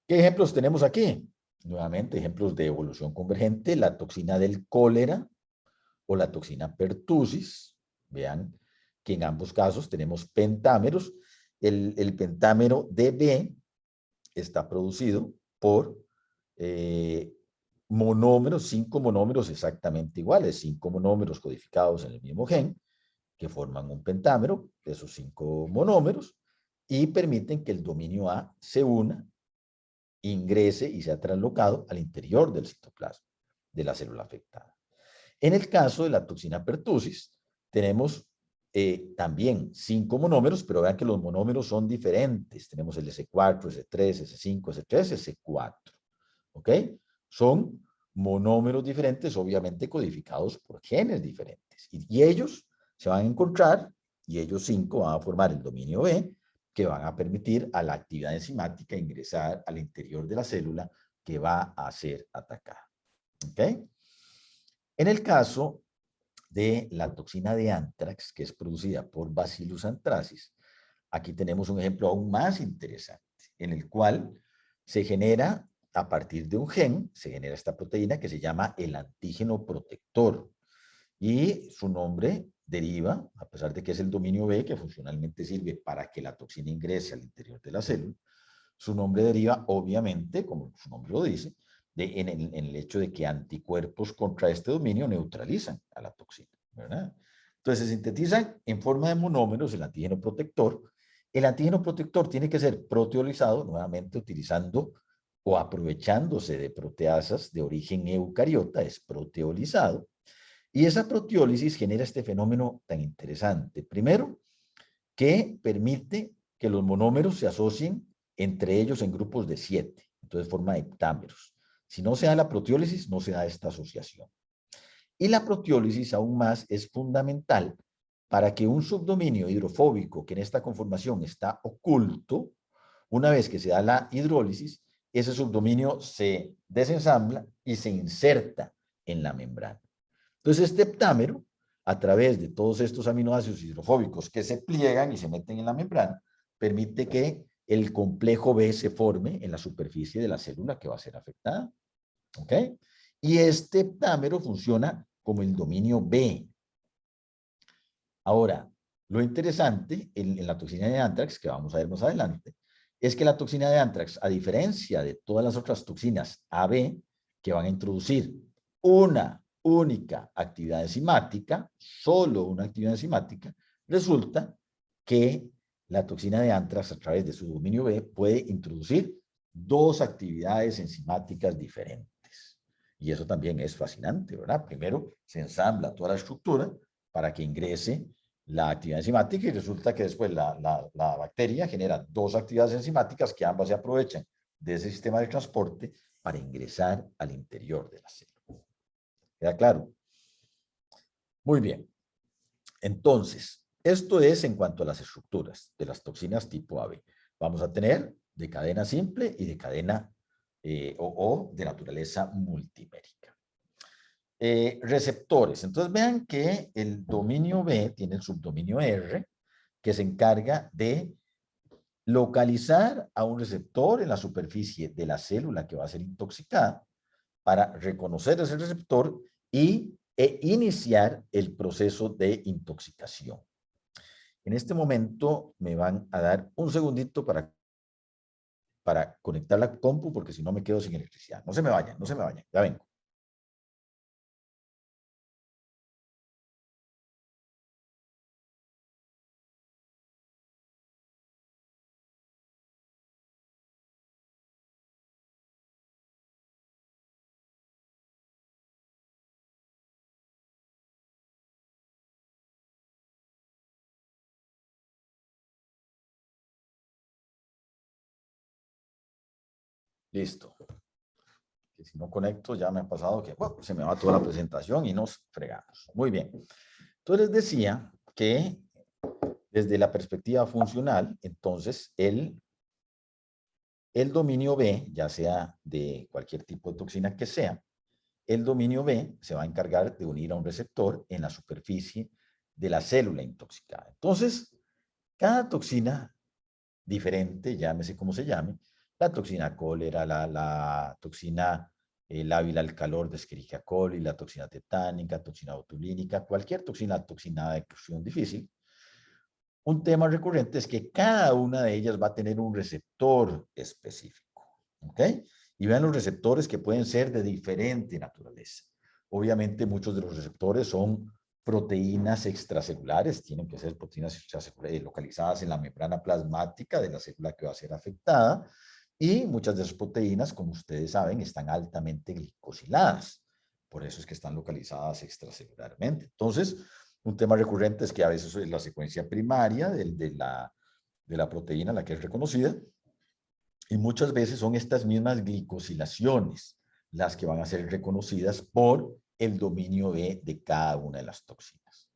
Speaker 1: ¿Qué ejemplos tenemos aquí? Nuevamente, ejemplos de evolución convergente, la toxina del cólera o la toxina pertussis. Vean que en ambos casos tenemos pentámeros. El pentámero DB está producido por monómeros, 5 monómeros exactamente iguales, 5 monómeros codificados en el mismo gen, que forman un pentámero, esos 5 monómeros, y permiten que el dominio A se una, ingrese y sea translocado al interior del citoplasma de la célula afectada. En el caso de la toxina pertussis, tenemos también 5 monómeros, pero vean que los monómeros son diferentes. Tenemos el S4, S3, S5, S3, S4. ¿Ok? Son monómeros diferentes, obviamente codificados por genes diferentes. Y ellos se van a encontrar, y ellos 5 van a formar el dominio B, que van a permitir a la actividad enzimática ingresar al interior de la célula que va a ser atacada. ¿Ok? En el caso de la toxina de anthrax, que es producida por Bacillus anthracis, aquí tenemos un ejemplo aún más interesante, en el cual se genera, a partir de un gen, se genera esta proteína que se llama el antígeno protector. Y su nombre deriva, a pesar de que es el dominio B, que funcionalmente sirve para que la toxina ingrese al interior de la célula, su nombre deriva, obviamente, como su nombre lo dice, en el hecho de que anticuerpos contra este dominio neutralizan a la toxina, ¿verdad? Entonces se sintetizan en forma de monómeros el antígeno protector. El antígeno protector tiene que ser proteolizado, nuevamente utilizando o aprovechándose de proteasas de origen eucariota, es proteolizado. Y esa proteólisis genera este fenómeno tan interesante. Primero, que permite que los monómeros se asocien entre ellos en grupos de 7. Entonces forma heptámeros. Si no se da la proteólisis, no se da esta asociación. Y la proteólisis aún más es fundamental para que un subdominio hidrofóbico que en esta conformación está oculto, una vez que se da la hidrólisis, ese subdominio se desensambla y se inserta en la membrana. Entonces, este heptámero, a través de todos estos aminoácidos hidrofóbicos que se pliegan y se meten en la membrana, permite que el complejo B se forme en la superficie de la célula que va a ser afectada. ¿Ok? Y este heptámero funciona como el dominio B. Ahora, lo interesante en la toxina de Anthrax, que vamos a ver más adelante, es que la toxina de Anthrax, a diferencia de todas las otras toxinas AB, que van a introducir una única actividad enzimática, solo una actividad enzimática, resulta que la toxina de Anthrax, a través de su dominio B, puede introducir dos actividades enzimáticas diferentes. Y eso también es fascinante, ¿verdad? Primero se ensambla toda la estructura para que ingrese la actividad enzimática y resulta que después la bacteria genera dos actividades enzimáticas que ambas se aprovechan de ese sistema de transporte para ingresar al interior de la célula. ¿Queda claro? Muy bien. Entonces, esto es en cuanto a las estructuras de las toxinas tipo AB. Vamos a tener de cadena simple y de cadena o de naturaleza multimérica. Receptores. Entonces vean que el dominio B tiene el subdominio R, que se encarga de localizar a un receptor en la superficie de la célula que va a ser intoxicada para reconocer ese receptor e iniciar el proceso de intoxicación. En este momento me van a dar un segundito para conectar la compu, porque si no me quedo sin electricidad. No se me vayan, no se me vayan, ya vengo. Listo. Que si no conecto, ya me ha pasado que bueno, se me va toda la presentación y nos fregamos. Muy bien. Entonces les decía que desde la perspectiva funcional, entonces el dominio B, ya sea de cualquier tipo de toxina que sea, el dominio B se va a encargar de unir a un receptor en la superficie de la célula intoxicada. Entonces, cada toxina diferente, llámese como se llame, la toxina cólera, la toxina lábil al calor de Escherichia coli, la toxina tetánica, toxina botulínica, cualquier toxina de exclusión difícil. Un tema recurrente es que cada una de ellas va a tener un receptor específico. ¿Ok? Y vean los receptores que pueden ser de diferente naturaleza. Obviamente muchos de los receptores son proteínas extracelulares, tienen que ser proteínas extracelulares localizadas en la membrana plasmática de la célula que va a ser afectada, y muchas de esas proteínas, como ustedes saben, están altamente glicosiladas. Por eso es que están localizadas extracelularmente. Entonces, un tema recurrente es que a veces es la secuencia primaria de la proteína la que es reconocida, y muchas veces son estas mismas glicosilaciones las que van a ser reconocidas por el dominio B de cada una de las toxinas.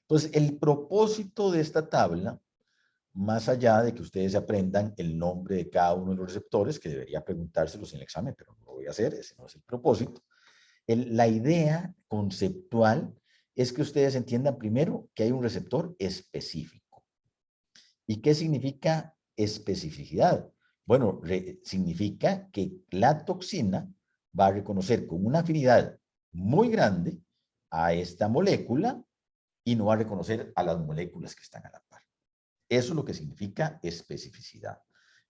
Speaker 1: Entonces, el propósito de esta tabla, más allá de que ustedes aprendan el nombre de cada uno de los receptores, que debería preguntárselos en el examen, pero no lo voy a hacer, ese no es el propósito. La idea conceptual es que ustedes entiendan primero que hay un receptor específico. ¿Y qué significa especificidad? Bueno, significa que la toxina va a reconocer con una afinidad muy grande a esta molécula y no va a reconocer a las moléculas que están a la par. Eso es lo que significa especificidad.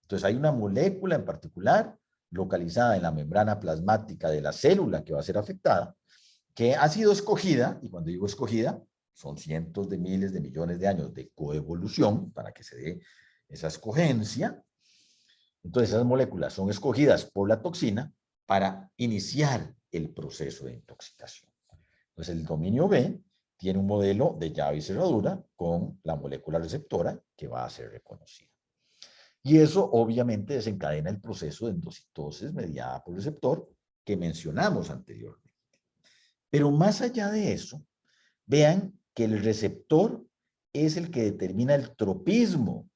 Speaker 1: Entonces hay una molécula en particular localizada en la membrana plasmática de la célula que va a ser afectada, que ha sido escogida, y cuando digo escogida, son cientos de miles de millones de años de coevolución para que se dé esa escogencia. Entonces esas moléculas son escogidas por la toxina para iniciar el proceso de intoxicación. Entonces el dominio B tiene un modelo de llave y cerradura con la molécula receptora que va a ser reconocida. Y eso obviamente desencadena el proceso de endocitosis mediada por el receptor que mencionamos anteriormente. Pero más allá de eso, vean que el receptor es el que determina el tropismo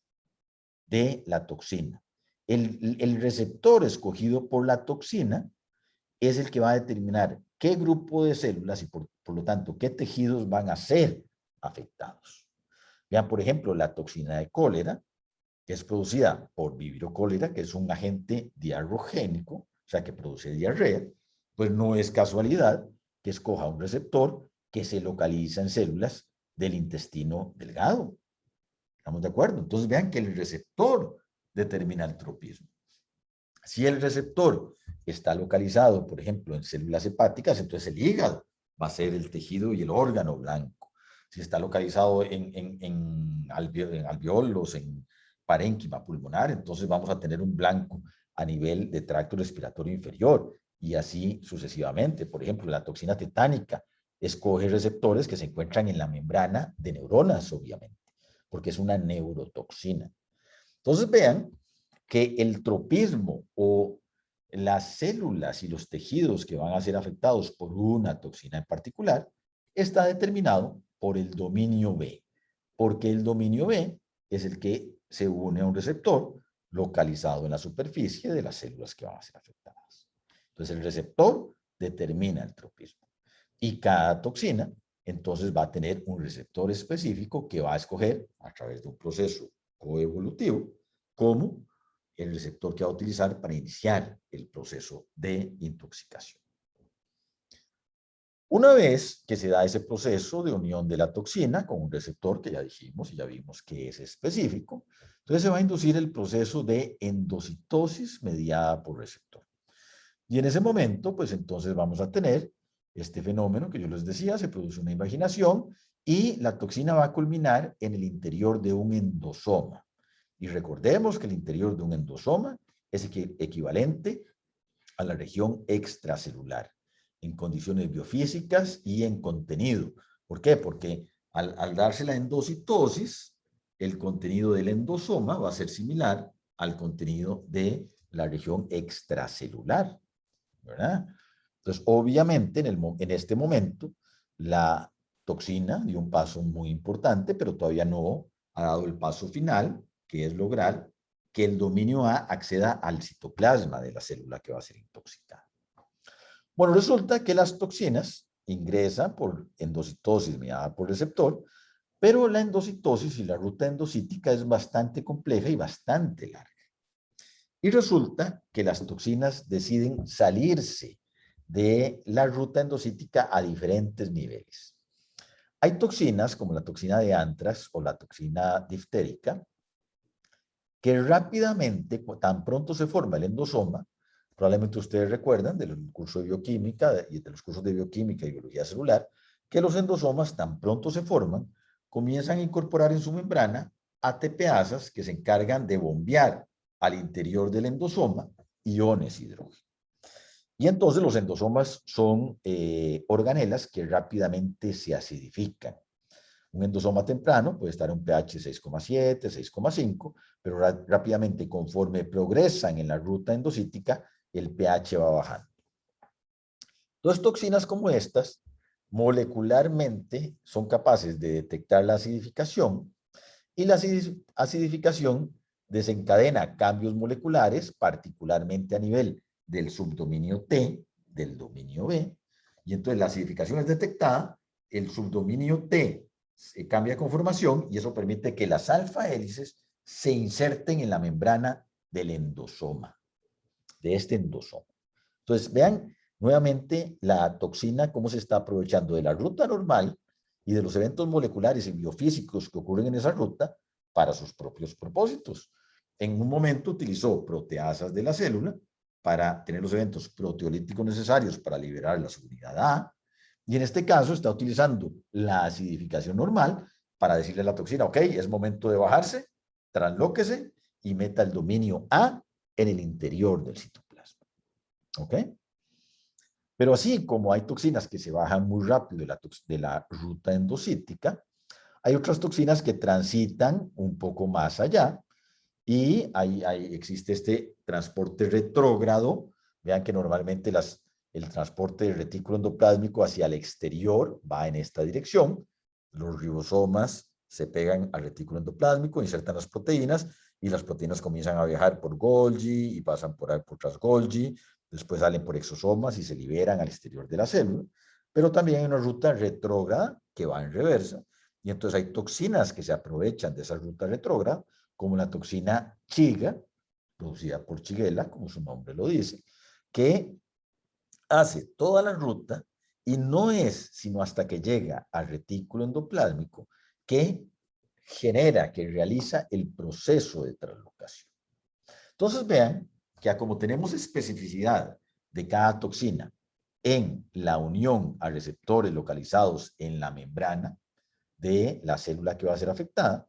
Speaker 1: de la toxina. El receptor escogido por la toxina es el que va a determinar qué grupo de células y por lo tanto qué tejidos van a ser afectados. Vean, por ejemplo, la toxina de cólera, que es producida por Vibrio cólera, que es un agente diarrogénico, o sea, que produce diarrea, pues no es casualidad que escoja un receptor que se localiza en células del intestino delgado. ¿Estamos de acuerdo? Entonces vean que el receptor determina el tropismo. Si el receptor está localizado, por ejemplo, en células hepáticas, entonces el hígado va a ser el tejido y el órgano blanco. Si está localizado en alveolos, en parénquima pulmonar, entonces vamos a tener un blanco a nivel de tracto respiratorio inferior y así sucesivamente. Por ejemplo, la toxina tetánica escoge receptores que se encuentran en la membrana de neuronas, obviamente, porque es una neurotoxina. Entonces vean que el tropismo o las células y los tejidos que van a ser afectados por una toxina en particular está determinado por el dominio B, porque el dominio B es el que se une a un receptor localizado en la superficie de las células que van a ser afectadas. Entonces el receptor determina el tropismo y cada toxina entonces va a tener un receptor específico que va a escoger a través de un proceso coevolutivo como el receptor que va a utilizar para iniciar el proceso de intoxicación. Una vez que se da ese proceso de unión de la toxina con un receptor que ya dijimos y ya vimos que es específico, entonces se va a inducir el proceso de endocitosis mediada por receptor. Y en ese momento, pues entonces vamos a tener este fenómeno que yo les decía, se produce una invaginación y la toxina va a culminar en el interior de un endosoma. Y recordemos que el interior de un endosoma es equivalente a la región extracelular en condiciones biofísicas y en contenido. ¿Por qué? Porque al darse la endocitosis, el contenido del endosoma va a ser similar al contenido de la región extracelular, ¿verdad? Entonces, obviamente, en este momento, la toxina dio un paso muy importante, pero todavía no ha dado el paso final, que es lograr que el dominio A acceda al citoplasma de la célula que va a ser intoxicada. Bueno, resulta que las toxinas ingresan por endocitosis mediada por receptor, pero la endocitosis y la ruta endocítica es bastante compleja y bastante larga. Y resulta que las toxinas deciden salirse de la ruta endocítica a diferentes niveles. Hay toxinas como la toxina de antrax o la toxina diftérica que rápidamente, tan pronto se forma el endosoma, probablemente ustedes recuerdan del curso de bioquímica y de los cursos de bioquímica y biología celular, que los endosomas tan pronto se forman, comienzan a incorporar en su membrana ATPasas que se encargan de bombear al interior del endosoma iones hidrógeno. Y entonces los endosomas son organelas que rápidamente se acidifican. Un endosoma temprano puede estar en un pH 6,7, 6,5, pero rápidamente conforme progresan en la ruta endocítica, el pH va bajando. Entonces, toxinas como estas, molecularmente, son capaces de detectar la acidificación y la acidificación desencadena cambios moleculares, particularmente a nivel del subdominio T, del dominio B, y entonces la acidificación es detectada, el subdominio T cambia de conformación y eso permite que las alfa hélices se inserten en la membrana del endosoma, de este endosoma. Entonces, vean nuevamente la toxina, cómo se está aprovechando de la ruta normal y de los eventos moleculares y biofísicos que ocurren en esa ruta para sus propios propósitos. En un momento utilizó proteasas de la célula para tener los eventos proteolíticos necesarios para liberar la subunidad A, y en este caso está utilizando la acidificación normal para decirle a la toxina, ok, es momento de bajarse, translóquese y meta el dominio A en el interior del citoplasma. ¿Ok? Pero así como hay toxinas que se bajan muy rápido de la ruta endocítica, hay otras toxinas que transitan un poco más allá y existe este transporte retrógrado. Vean que normalmente el transporte del retículo endoplásmico hacia el exterior va en esta dirección. Los ribosomas se pegan al retículo endoplásmico, insertan las proteínas y las proteínas comienzan a viajar por Golgi y pasan por tras Golgi, después salen por exosomas y se liberan al exterior de la célula, pero también hay una ruta retrógrada que va en reversa, y entonces hay toxinas que se aprovechan de esa ruta retrógrada, como la toxina Chiga, producida por Shigella, como su nombre lo dice, que hace toda la ruta y no es sino hasta que llega al retículo endoplásmico que genera, que realiza el proceso de translocación. Entonces vean que como tenemos especificidad de cada toxina en la unión a receptores localizados en la membrana de la célula que va a ser afectada,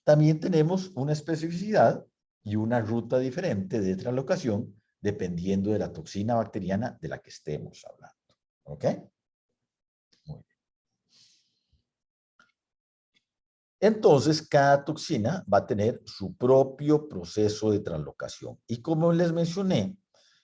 Speaker 1: también tenemos una especificidad y una ruta diferente de translocación dependiendo de la toxina bacteriana de la que estemos hablando. ¿Ok? Muy bien. Entonces, cada toxina va a tener su propio proceso de translocación. Y como les mencioné,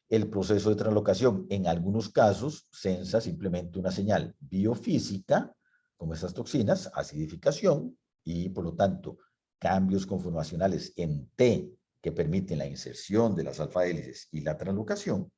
Speaker 1: el proceso de translocación en algunos casos sensa simplemente una señal biofísica, como estas toxinas, acidificación, y por lo tanto, cambios conformacionales en T que permiten la inserción de las alfa-hélices y la translocación.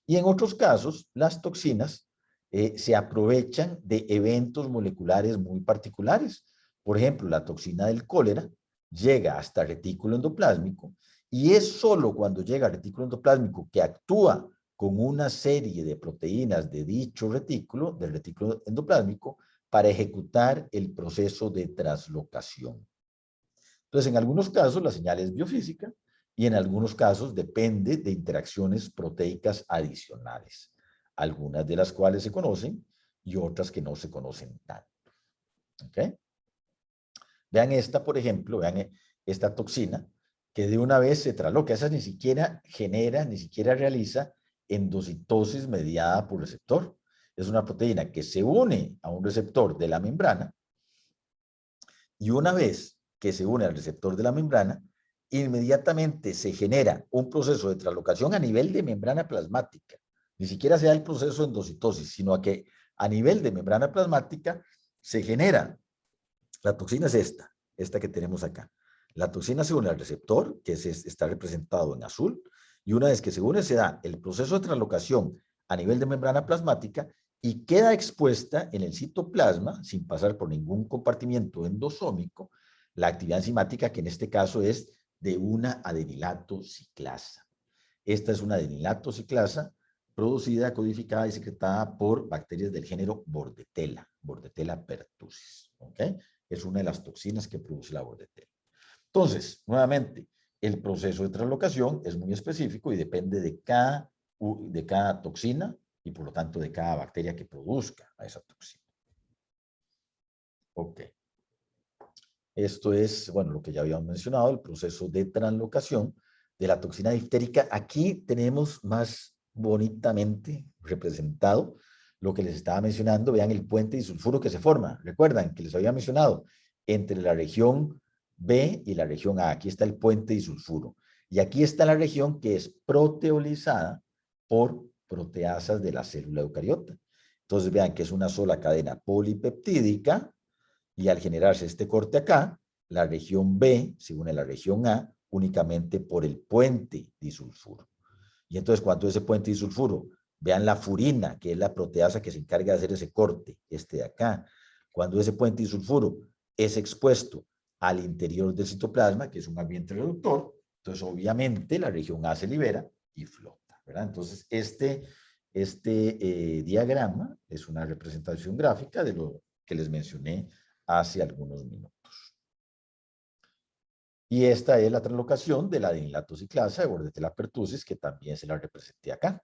Speaker 1: Y en otros casos, las toxinas se aprovechan de eventos moleculares muy particulares. Por ejemplo, la toxina del cólera llega hasta el retículo endoplásmico y es solo cuando llega al retículo endoplásmico que actúa con una serie de proteínas de dicho retículo, del retículo endoplásmico, para ejecutar el proceso de translocación. Entonces, en algunos casos la señal es biofísica y en algunos casos depende de interacciones proteicas adicionales, algunas de las cuales se conocen y otras que no se conocen tanto. ¿Ok? Vean esta, por ejemplo, vean esta toxina que de una vez se trasloca. Esa ni siquiera genera, ni siquiera realiza endocitosis mediada por receptor. Es una proteína que se une a un receptor de la membrana y una vez que se une al receptor de la membrana, inmediatamente se genera un proceso de translocación a nivel de membrana plasmática. Ni siquiera se da el proceso de endocitosis, sino que a nivel de membrana plasmática se genera. La toxina es esta que tenemos acá. La toxina se une al receptor, que está representado en azul, y una vez que se une se da el proceso de translocación a nivel de membrana plasmática y queda expuesta en el citoplasma, sin pasar por ningún compartimiento endosómico, la actividad enzimática, que en este caso es de una adenilato ciclasa. Esta es una adenilato ciclasa producida, codificada y secretada por bacterias del género Bordetella, Bordetella pertussis. ¿Ok? Es una de las toxinas que produce la Bordetella. Entonces, nuevamente, el proceso de translocación es muy específico y depende de cada toxina y por lo tanto de cada bacteria que produzca a esa toxina. Ok. Esto es, bueno, lo que ya habíamos mencionado, el proceso de translocación de la toxina diftérica. Aquí tenemos más bonitamente representado lo que les estaba mencionando. Vean el puente disulfuro que se forma. Recuerdan que les había mencionado entre la región B y la región A. Aquí está el puente disulfuro. Y aquí está la región que es proteolizada por proteasas de la célula eucariota. Entonces vean que es una sola cadena polipeptídica y al generarse este corte acá, la región B se une a la región A únicamente por el puente disulfuro. Y entonces cuando ese puente disulfuro, vean la furina, que es la proteasa que se encarga de hacer ese corte, este de acá, cuando ese puente disulfuro es expuesto al interior del citoplasma, que es un ambiente reductor, entonces obviamente la región A se libera y flota, ¿verdad? Entonces este diagrama es una representación gráfica de lo que les mencioné hace algunos minutos. Y esta es la translocación de la adenilato ciclasa de Bordetella pertussis, que también se la representé acá.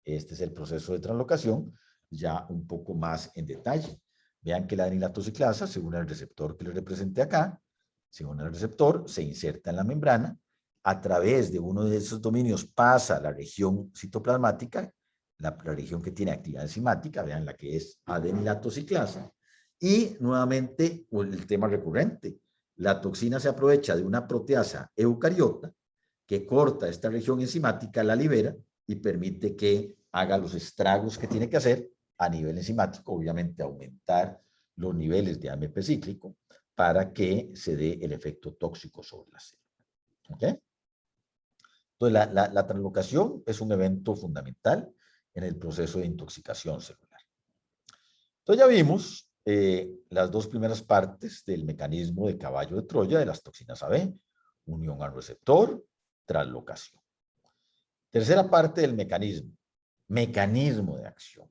Speaker 1: Este es el proceso de translocación, ya un poco más en detalle. Vean que la adenilato ciclasa se une al receptor que les representé acá, se une al receptor, se inserta en la membrana, a través de uno de esos dominios pasa a la región citoplasmática, la región que tiene actividad enzimática, vean la que es adenilato ciclasa, y nuevamente el tema recurrente, la toxina se aprovecha de una proteasa eucariota que corta esta región enzimática, la libera y permite que haga los estragos que tiene que hacer a nivel enzimático, obviamente aumentar los niveles de AMP cíclico para que se dé el efecto tóxico sobre la célula. ¿Ok? Entonces, la translocación es un evento fundamental en el proceso de intoxicación celular. Entonces, ya vimos las dos primeras partes del mecanismo de caballo de Troya de las toxinas AB, unión al receptor, translocación. Tercera parte del mecanismo de acción.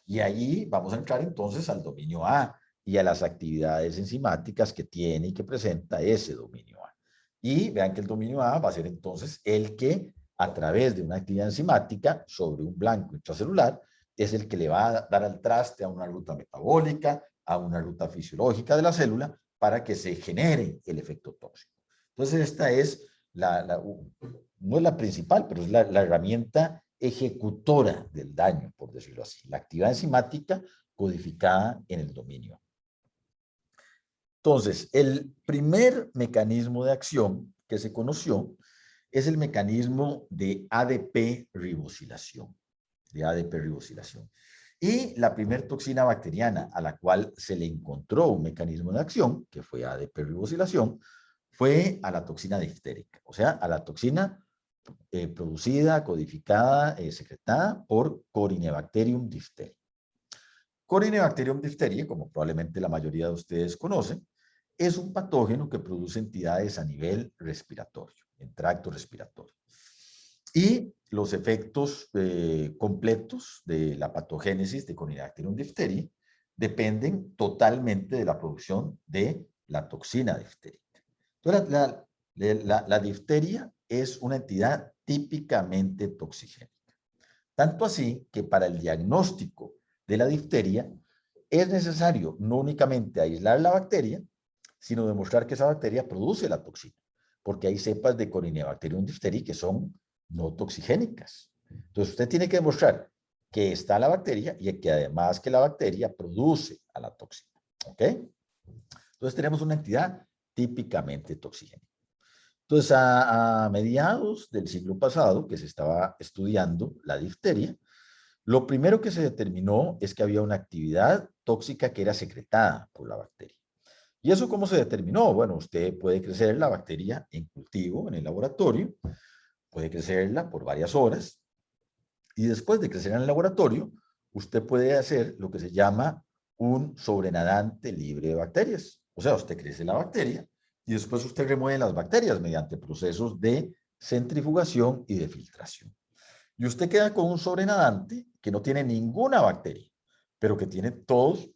Speaker 1: Y ahí vamos a entrar entonces al dominio A y a las actividades enzimáticas que tiene y que presenta ese dominio A. Y vean que el dominio A va a ser entonces el que, a través de una actividad enzimática sobre un blanco intracelular, es el que le va a dar al traste a una ruta metabólica, a una ruta fisiológica de la célula, para que se genere el efecto tóxico. Entonces, esta es no es la principal, pero es la herramienta ejecutora del daño, por decirlo así. La actividad enzimática codificada en el dominio. Entonces, el primer mecanismo de acción que se conoció es el mecanismo de ADP ribosilación. Y la primera toxina bacteriana a la cual se le encontró un mecanismo de acción, que fue ADP ribosilación, fue a la toxina diftérica, o sea, a la toxina producida, codificada, secretada por Corynebacterium diphtheriae. Corynebacterium diphtheriae, como probablemente la mayoría de ustedes conocen, es un patógeno que produce entidades a nivel respiratorio, en tracto respiratorio. Y los efectos completos de la patogénesis de Corynebacterium diphtheriae dependen totalmente de la producción de la toxina difterica. Entonces, la difteria es una entidad típicamente toxigénica. Tanto así que para el diagnóstico de la difteria es necesario no únicamente aislar la bacteria, sino demostrar que esa bacteria produce la toxina, porque hay cepas de Corynebacterium diphtheriae que son no toxigénicas. Entonces, usted tiene que demostrar que está la bacteria y que además que la bacteria produce a la toxina. ¿Ok? Entonces, tenemos una entidad típicamente toxigénica. Entonces, a mediados del siglo pasado, que se estaba estudiando la difteria, lo primero que se determinó es que había una actividad tóxica que era secretada por la bacteria. ¿Y eso cómo se determinó? Bueno, usted puede crecer la bacteria en cultivo, en el laboratorio, puede crecerla por varias horas, y después de crecer en el laboratorio, usted puede hacer lo que se llama un sobrenadante libre de bacterias. O sea, usted crece la bacteria, y después usted remueve las bacterias mediante procesos de centrifugación y de filtración. Y usted queda con un sobrenadante que no tiene ninguna bacteria, pero que tiene todos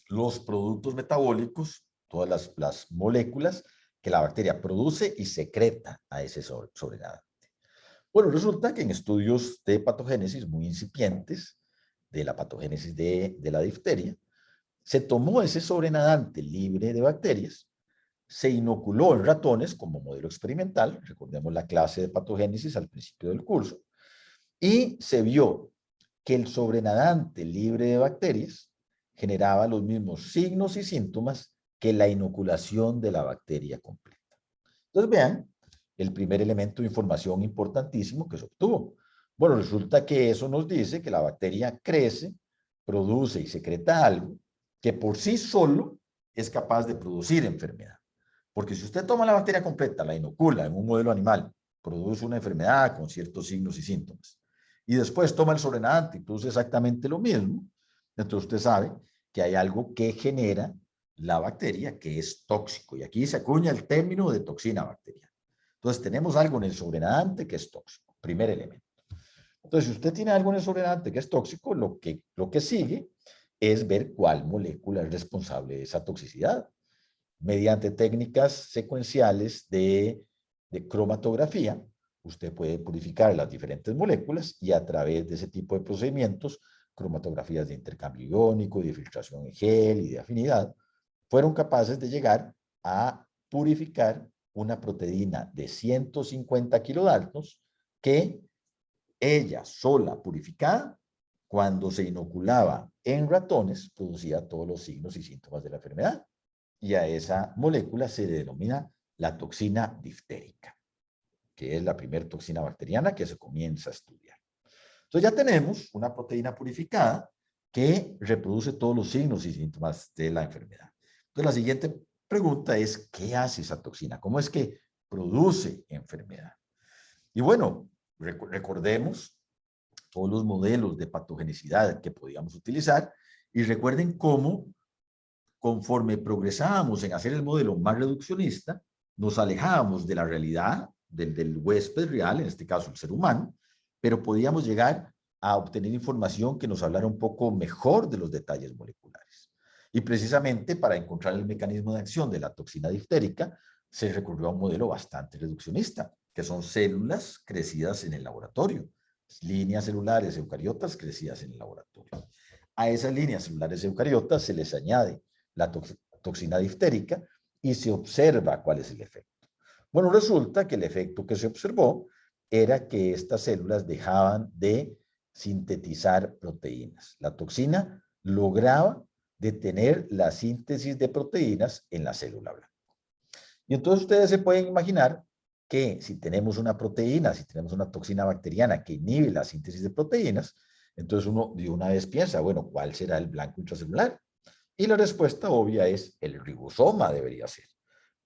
Speaker 1: los productos metabólicos, todas las moléculas que la bacteria produce y secreta a ese sobrenadante. Bueno, resulta que en estudios de patogénesis muy incipientes, de la patogénesis de la difteria, se tomó ese sobrenadante libre de bacterias, se inoculó en ratones como modelo experimental, recordemos la clase de patogénesis al principio del curso, y se vio que el sobrenadante libre de bacterias generaba los mismos signos y síntomas que la inoculación de la bacteria completa. Entonces vean el primer elemento de información importantísimo que se obtuvo. Bueno, resulta que eso nos dice que la bacteria crece, produce y secreta algo que por sí solo es capaz de producir enfermedad. Porque si usted toma la bacteria completa, la inocula en un modelo animal, produce una enfermedad con ciertos signos y síntomas, y después toma el sobrenadante y produce exactamente lo mismo, entonces usted sabe que hay algo que genera la bacteria que es tóxico. Y aquí se acuña el término de toxina bacteriana. Entonces tenemos algo en el sobrenadante que es tóxico, primer elemento. Entonces, si usted tiene algo en el sobrenadante que es tóxico, lo que sigue es ver cuál molécula es responsable de esa toxicidad. Mediante técnicas secuenciales de cromatografía, usted puede purificar las diferentes moléculas y a través de ese tipo de procedimientos, cromatografías de intercambio iónico, de filtración en gel y de afinidad, fueron capaces de llegar a purificar una proteína de 150 kilodaltons que ella sola purificada, cuando se inoculaba en ratones, producía todos los signos y síntomas de la enfermedad. Y a esa molécula se le denomina la toxina diftérica, que es la primera toxina bacteriana que se comienza a estudiar. Entonces ya tenemos una proteína purificada que reproduce todos los signos y síntomas de la enfermedad. Entonces la siguiente pregunta es, ¿qué hace esa toxina? ¿Cómo es que produce enfermedad? Y bueno, recordemos todos los modelos de patogenicidad que podíamos utilizar y recuerden cómo, conforme progresábamos en hacer el modelo más reduccionista, nos alejábamos de la realidad del huésped real, en este caso el ser humano, pero podíamos llegar a obtener información que nos hablara un poco mejor de los detalles moleculares. Y precisamente para encontrar el mecanismo de acción de la toxina diftérica, se recurrió a un modelo bastante reduccionista, que son células crecidas en el laboratorio, líneas celulares eucariotas crecidas en el laboratorio. A esas líneas celulares eucariotas se les añade la toxina diftérica y se observa cuál es el efecto. Bueno, resulta que el efecto que se observó era que estas células dejaban de sintetizar proteínas. La toxina lograba detener la síntesis de proteínas en la célula blanca. Y entonces ustedes se pueden imaginar que si tenemos una proteína, si tenemos una toxina bacteriana que inhibe la síntesis de proteínas, entonces uno de una vez piensa, bueno, ¿cuál será el blanco intracelular? Y la respuesta obvia es el ribosoma debería ser.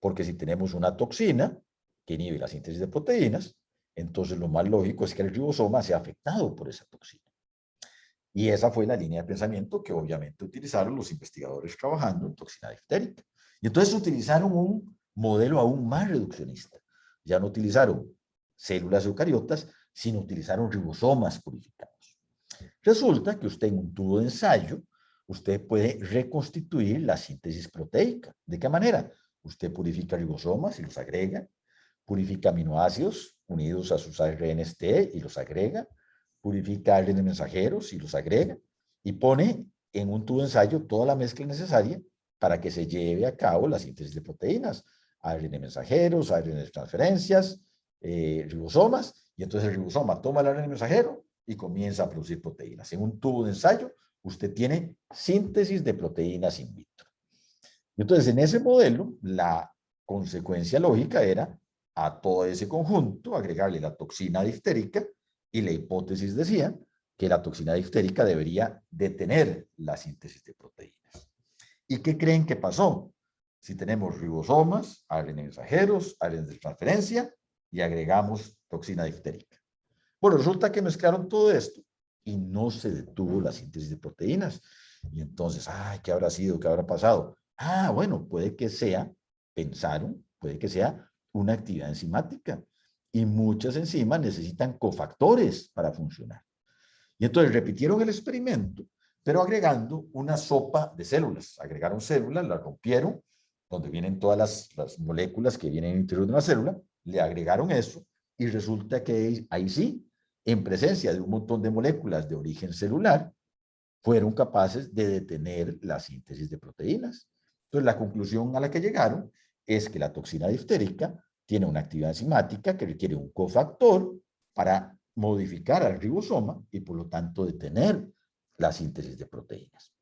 Speaker 1: Porque si tenemos una toxina que inhibe la síntesis de proteínas, entonces lo más lógico es que el ribosoma sea afectado por esa toxina. Y esa fue la línea de pensamiento que obviamente utilizaron los investigadores trabajando en toxina diftérica. Y entonces utilizaron un modelo aún más reduccionista. Ya no utilizaron células eucariotas, sino utilizaron ribosomas purificados. Resulta que usted en un tubo de ensayo, usted puede reconstituir la síntesis proteica. ¿De qué manera? Usted purifica ribosomas y los agrega, purifica aminoácidos unidos a sus ARNs T y los agrega, purifica ARN mensajeros y los agrega, y pone en un tubo de ensayo toda la mezcla necesaria para que se lleve a cabo la síntesis de proteínas, ARN mensajeros, ARN de transferencias, ribosomas, y entonces el ribosoma toma el ARN mensajero y comienza a producir proteínas. En un tubo de ensayo, usted tiene síntesis de proteínas in vitro. Y entonces, en ese modelo, la consecuencia lógica era a todo ese conjunto agregarle la toxina diftérica y la hipótesis decía que la toxina diftérica debería detener la síntesis de proteínas. ¿Y qué creen que pasó? Si tenemos ribosomas, ARN mensajeros, ARN de transferencia y agregamos toxina diftérica. Bueno, resulta que mezclaron todo esto y no se detuvo la síntesis de proteínas. Y entonces, ay, ¿qué habrá sido? ¿Qué habrá pasado? Ah, bueno, puede que sea, pensaron, puede que sea una actividad enzimática. Y muchas enzimas necesitan cofactores para funcionar. Y entonces repitieron el experimento, pero agregando una sopa de células. Agregaron células, las rompieron, donde vienen todas las moléculas que vienen en el interior de una célula, le agregaron eso, y resulta que ahí sí, en presencia de un montón de moléculas de origen celular, fueron capaces de detener la síntesis de proteínas. Entonces, la conclusión a la que llegaron es que la toxina diftérica tiene una actividad enzimática que requiere un cofactor para modificar al ribosoma y, por lo tanto, detener la síntesis de proteínas.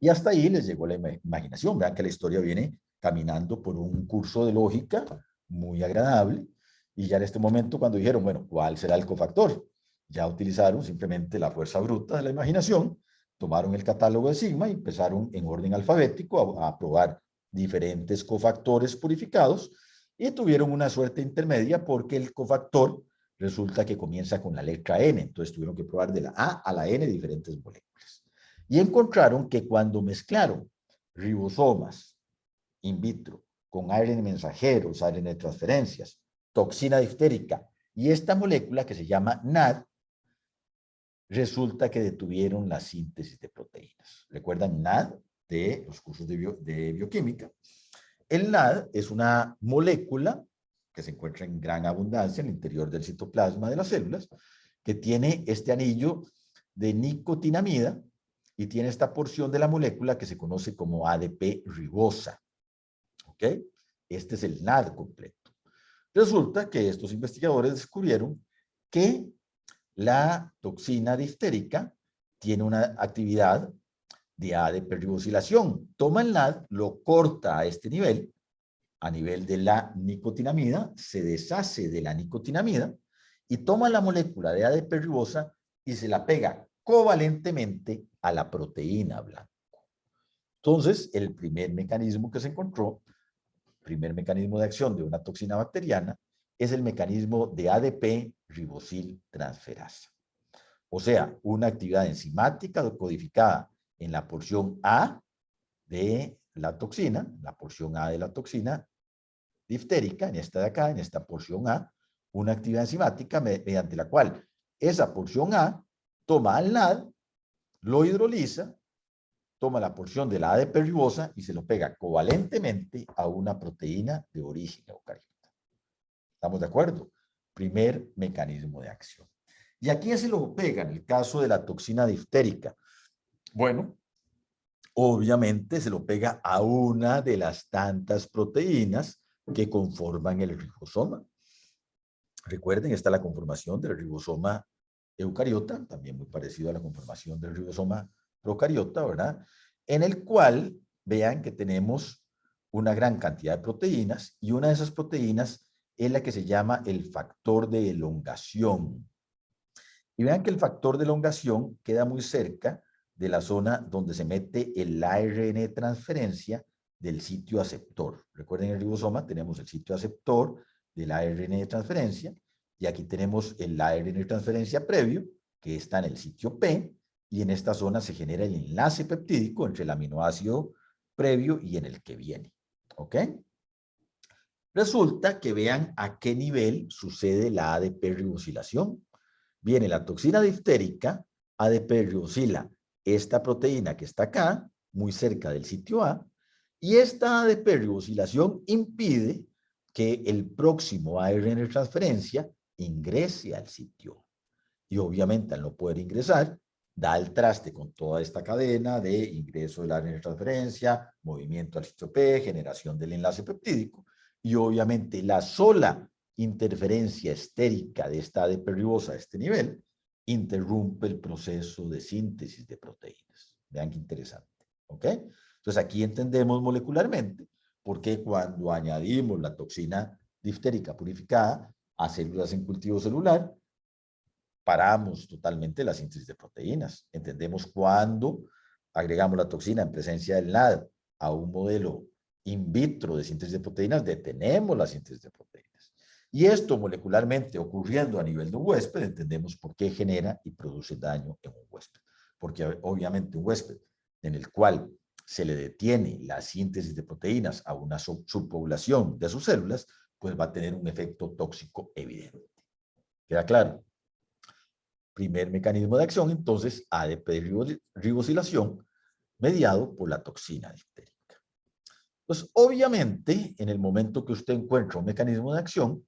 Speaker 1: Y hasta ahí les llegó la imaginación. Vean que la historia viene caminando por un curso de lógica muy agradable. Y ya en este momento, cuando dijeron, bueno, ¿cuál será el cofactor? Ya utilizaron simplemente la fuerza bruta de la imaginación, tomaron el catálogo de sigma y empezaron en orden alfabético a probar diferentes cofactores purificados y tuvieron una suerte intermedia porque el cofactor resulta que comienza con la letra N. Entonces tuvieron que probar de la A a la N diferentes moléculas. Y encontraron que cuando mezclaron ribosomas in vitro con ARN mensajeros, ARN de transferencias, toxina diftérica y esta molécula que se llama NAD, resulta que detuvieron la síntesis de proteínas. ¿Recuerdan NAD de los cursos de bioquímica? El NAD es una molécula que se encuentra en gran abundancia en el interior del citoplasma de las células, que tiene este anillo de nicotinamida y tiene esta porción de la molécula que se conoce como ADP ribosa. ¿Ok? Este es el NAD completo. Resulta que estos investigadores descubrieron que la toxina diftérica tiene una actividad de ADP ribosilación. Toma el NAD, lo corta a este nivel, a nivel de la nicotinamida, se deshace de la nicotinamida y toma la molécula de ADP ribosa y se la pega covalentemente a la proteína blanco. Entonces, el primer mecanismo que se encontró, primer mecanismo de acción de una toxina bacteriana, es el mecanismo de ADP ribosiltransferasa. O sea, una actividad enzimática codificada en la porción A de la toxina, la porción A de la toxina diftérica, en esta de acá, en esta porción A, una actividad enzimática mediante la cual esa porción A toma al NAD, lo hidroliza, toma la porción de la ADP ribosa y se lo pega covalentemente a una proteína de origen eucariota. ¿Estamos de acuerdo? Primer mecanismo de acción. ¿Y a quién se lo pega en el caso de la toxina diftérica? Bueno, obviamente se lo pega a una de las tantas proteínas que conforman el ribosoma. Recuerden, está la conformación del ribosoma eucariota, también muy parecido a la conformación del ribosoma procariota, ¿verdad? En el cual, vean que tenemos una gran cantidad de proteínas y una de esas proteínas es la que se llama el factor de elongación. Y vean que el factor de elongación queda muy cerca de la zona donde se mete el ARN de transferencia del sitio aceptor. Recuerden, en el ribosoma tenemos el sitio aceptor del ARN de transferencia y aquí tenemos el ARN de transferencia previo que está en el sitio P y en esta zona se genera el enlace peptídico entre el aminoácido previo y en el que viene. ¿Ok? Resulta que vean a qué nivel sucede la ADP ribosilación. Viene la toxina diftérica, ADP ribosila esta proteína que está acá, muy cerca del sitio A, y esta ADP ribosilación impide que el próximo ARN de transferencia ingrese al sitio A. Y obviamente al no poder ingresar, da el traste con toda esta cadena de ingreso del ARN de transferencia, movimiento al sitio P, generación del enlace peptídico, y obviamente la sola interferencia estérica de esta ADP ribosa a este nivel interrumpe el proceso de síntesis de proteínas. Vean qué interesante. ¿Ok? Entonces aquí entendemos molecularmente por qué cuando añadimos la toxina diftérica purificada a células en cultivo celular, paramos totalmente la síntesis de proteínas. Entendemos cuando agregamos la toxina en presencia del NAD a un modelo in vitro de síntesis de proteínas, detenemos la síntesis de proteínas. Y esto molecularmente ocurriendo a nivel de un huésped, entendemos por qué genera y produce daño en un huésped. Porque obviamente un huésped en el cual se le detiene la síntesis de proteínas a una subpoblación de sus células, pues va a tener un efecto tóxico evidente. ¿Queda claro? Primer mecanismo de acción, entonces, ADP ribosilación, mediado por la toxina diftérica. Pues obviamente, en el momento que usted encuentra un mecanismo de acción,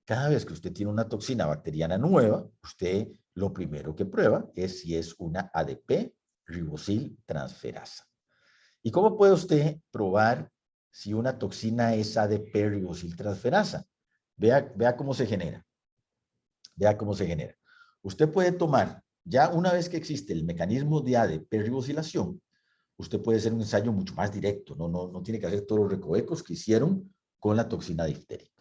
Speaker 1: cada vez que usted tiene una toxina bacteriana nueva, usted lo primero que prueba es si es una ADP ribosiltransferasa. ¿Y cómo puede usted probar si una toxina es ADP ribosiltransferasa? Vea cómo se genera. Vea cómo se genera. Usted puede tomar, ya una vez que existe el mecanismo de ADP ribosilación, usted puede hacer un ensayo mucho más directo, no tiene que hacer todos los recovecos que hicieron con la toxina diftérica.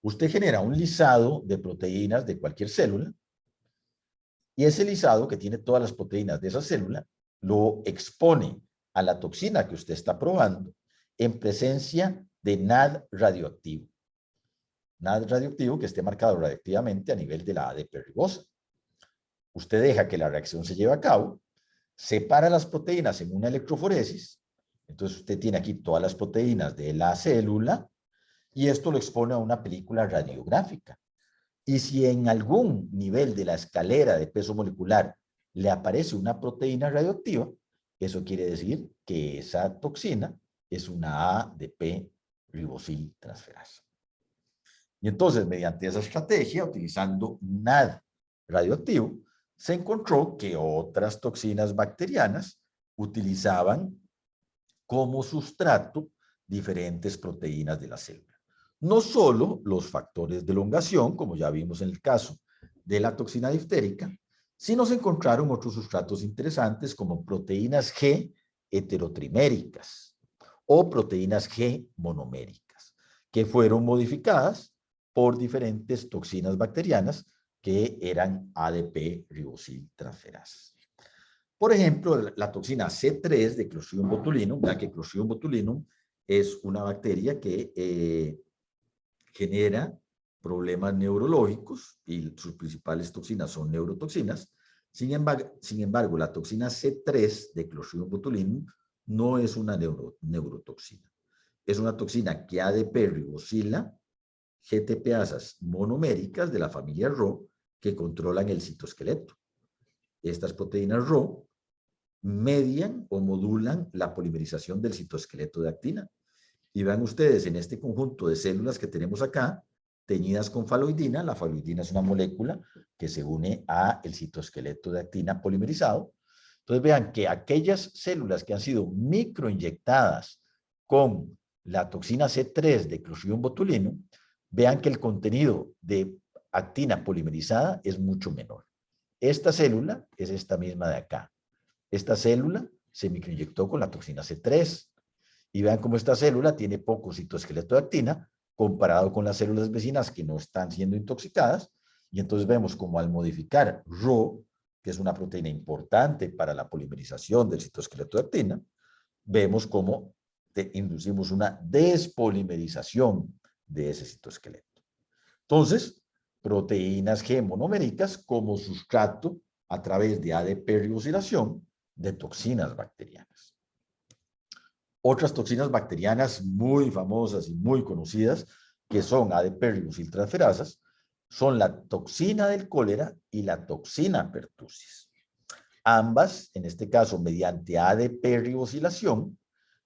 Speaker 1: Usted genera un lisado de proteínas de cualquier célula y ese lisado que tiene todas las proteínas de esa célula lo expone a la toxina que usted está probando en presencia de NAD radioactivo. NAD radioactivo que esté marcado radioactivamente a nivel de la ADP ribosa. Usted deja que la reacción se lleve a cabo, separa las proteínas en una electroforesis, entonces usted tiene aquí todas las proteínas de la célula y esto lo expone a una película radiográfica. Y si en algún nivel de la escalera de peso molecular le aparece una proteína radioactiva, eso quiere decir que esa toxina es una ADP ribosiltransferasa. Y entonces, mediante esa estrategia, utilizando NAD radioactivo, se encontró que otras toxinas bacterianas utilizaban como sustrato diferentes proteínas de la célula. No solo los factores de elongación, como ya vimos en el caso de la toxina diftérica, sino se encontraron otros sustratos interesantes como proteínas G heterotriméricas o proteínas G monoméricas, que fueron modificadas por diferentes toxinas bacterianas que eran ADP-ribosiltransferasas. Por ejemplo, la toxina C3 de Clostridium botulinum, ya que Clostridium botulinum es una bacteria que genera problemas neurológicos y sus principales toxinas son neurotoxinas. Sin embargo, la toxina C3 de Clostridium botulinum no es una neurotoxina. Es una toxina que ADP-ribosila GTPasas monoméricas de la familia Rho que controlan el citoesqueleto. Estas proteínas Rho median o modulan la polimerización del citoesqueleto de actina. Y vean ustedes en este conjunto de células que tenemos acá, teñidas con faloidina. La faloidina es una molécula que se une a el citoesqueleto de actina polimerizado. Entonces vean que aquellas células que han sido microinyectadas con la toxina C3 de Clostridium botulinum, vean que el contenido de actina polimerizada es mucho menor. Esta célula es esta misma de acá. Esta célula se microinyectó con la toxina C3. Y vean cómo esta célula tiene poco citoesqueleto de actina comparado con las células vecinas que no están siendo intoxicadas. Y entonces vemos como al modificar Rho, que es una proteína importante para la polimerización del citoesqueleto de actina, vemos cómo inducimos una despolimerización de ese citoesqueleto. Entonces, proteínas G monoméricas como sustrato a través de ADP-ribosilación de toxinas bacterianas. Otras toxinas bacterianas muy famosas y muy conocidas, que son ADP-ribosiltransferasas, son la toxina del cólera y la toxina pertussis. Ambas, en este caso mediante ADP-ribosilación,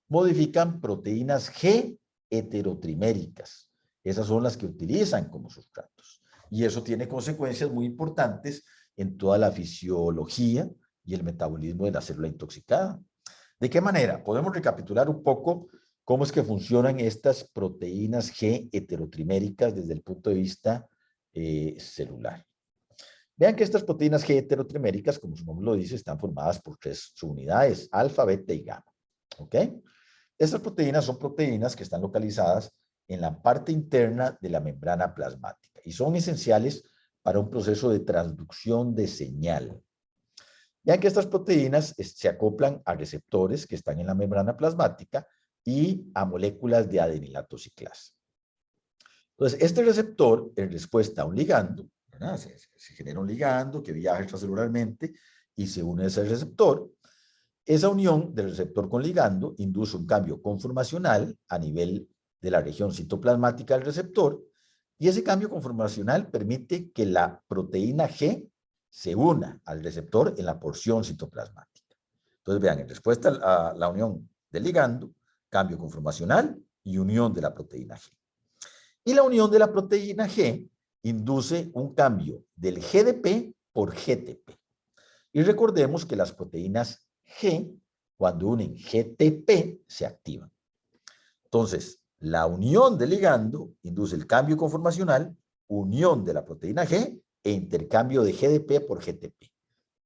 Speaker 1: modifican proteínas G heterotriméricas. Esas son las que utilizan como sustratos. Y eso tiene consecuencias muy importantes en toda la fisiología y el metabolismo de la célula intoxicada. ¿De qué manera? Podemos recapitular un poco cómo es que funcionan estas proteínas G heterotriméricas desde el punto de vista celular. Vean que estas proteínas G heterotriméricas, como su nombre lo dice, están formadas por 3 subunidades, alfa, beta y gamma. ¿Ok? Estas proteínas son proteínas que están localizadas en la parte interna de la membrana plasmática y son esenciales para un proceso de transducción de señal. Vean que estas proteínas se acoplan a receptores que están en la membrana plasmática y a moléculas de adenilatociclasa. Entonces, este receptor, en respuesta a un ligando, ¿verdad? Se genera un ligando que viaja extracelularmente y se une a ese receptor. Esa unión del receptor con ligando induce un cambio conformacional a nivel de la región citoplasmática del receptor y ese cambio conformacional permite que la proteína G se una al receptor en la porción citoplasmática. Entonces vean, en respuesta a la unión del ligando, cambio conformacional y unión de la proteína G. Y la unión de la proteína G induce un cambio del GDP por GTP. Y recordemos que las proteínas G, cuando unen GTP, se activan. Entonces, la unión del ligando induce el cambio conformacional, unión de la proteína G e intercambio de GDP por GTP.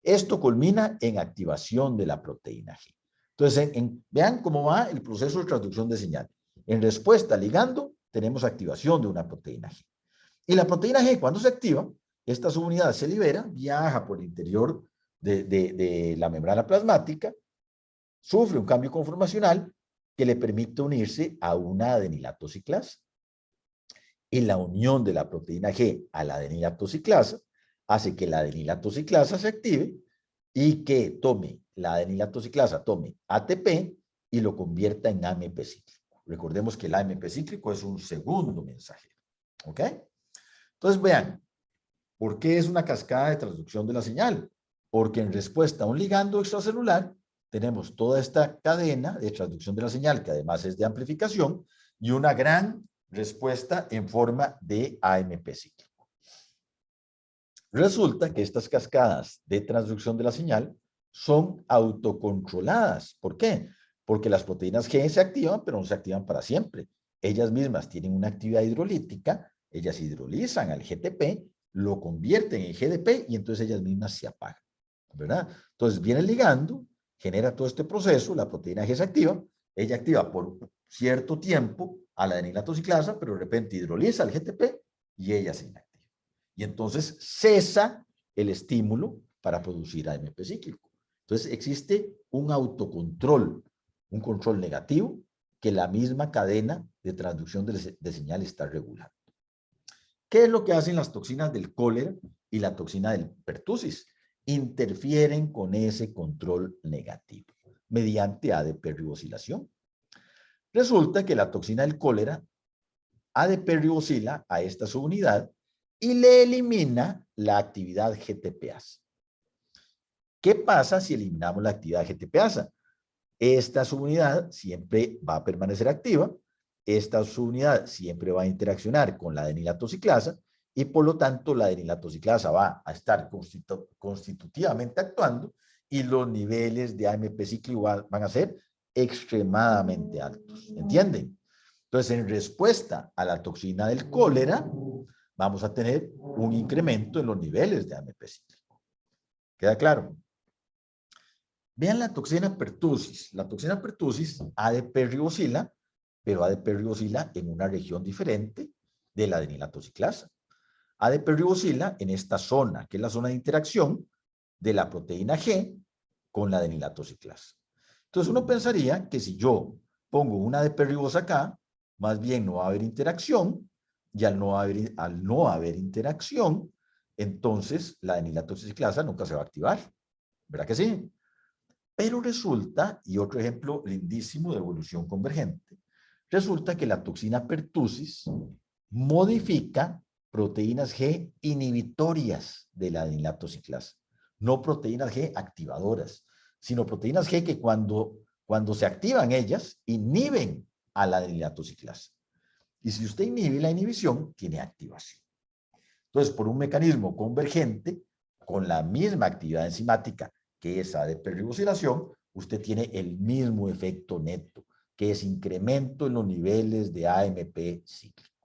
Speaker 1: Esto culmina en activación de la proteína G. Entonces, vean cómo va el proceso de transducción de señal. En respuesta al ligando, tenemos activación de una proteína G. Y la proteína G, cuando se activa, esta subunidad se libera, viaja por el interior de la membrana plasmática, sufre un cambio conformacional que le permite unirse a una adenilatociclasa. Y la unión de la proteína G a la adenilatociclasa hace que la adenilatociclasa se active y que tome la adenilatociclasa, tome ATP y lo convierta en AMP cíclico. Recordemos que el AMP cíclico es un segundo mensajero. ¿Ok? Entonces vean, ¿por qué es una cascada de transducción de la señal? Porque en respuesta a un ligando extracelular tenemos toda esta cadena de transducción de la señal, que además es de amplificación, y una gran respuesta en forma de AMP cíclico. Resulta que estas cascadas de transducción de la señal son autocontroladas. ¿Por qué? Porque las proteínas G se activan, pero no se activan para siempre. Ellas mismas tienen una actividad hidrolítica, ellas hidrolizan al GTP, lo convierten en GDP y entonces ellas mismas se apagan, ¿verdad? Entonces viene el ligando, genera todo este proceso, la proteína G se activa, ella activa por cierto tiempo a la adenilatociclasa, pero de repente hidroliza al GTP y ella se inactiva. y entonces cesa el estímulo para producir AMP cíclico. Entonces existe un autocontrol, un control negativo que la misma cadena de transducción de señal está regulando. ¿Qué es lo que hacen las toxinas del cólera y la toxina del pertussis? Interfieren con ese control negativo mediante ADP-ribosilación. Resulta que la toxina del cólera ADP-ribosila a esta subunidad y le elimina la actividad GTPasa. ¿Qué pasa si eliminamos la actividad GTPasa? Esta subunidad siempre va a permanecer activa, esta subunidad siempre va a interaccionar con la adenilatociclasa y por lo tanto la adenilatociclasa va a estar constitutivamente actuando y los niveles de AMP cíclico van a ser extremadamente altos. ¿Entienden? Entonces, en respuesta a la toxina del cólera, vamos a tener un incremento en los niveles de AMP cíclico. ¿Queda claro? Vean la toxina pertussis. La toxina pertussis ADP-ribosila, pero ADP-ribosila en una región diferente de la adenilatociclasa. ADP-ribosila en esta zona, que es la zona de interacción de la proteína G con la adenilatociclasa. Entonces uno pensaría que si yo pongo una ADP-ribosa acá, más bien no va a haber interacción, y al no haber interacción, entonces la adenilatociclasa nunca se va a activar. ¿Verdad que sí? Pero resulta, y otro ejemplo lindísimo de evolución convergente, resulta que la toxina pertussis modifica proteínas G inhibitorias de la adenilatociclasa, no proteínas G activadoras, sino proteínas G que cuando se activan ellas, inhiben a la adenilatociclasa. Y si usted inhibe la inhibición, tiene activación. Entonces, por un mecanismo convergente, con la misma actividad enzimática que es ADP-ribosilación, usted tiene el mismo efecto neto, que es incremento en los niveles de AMP cíclico.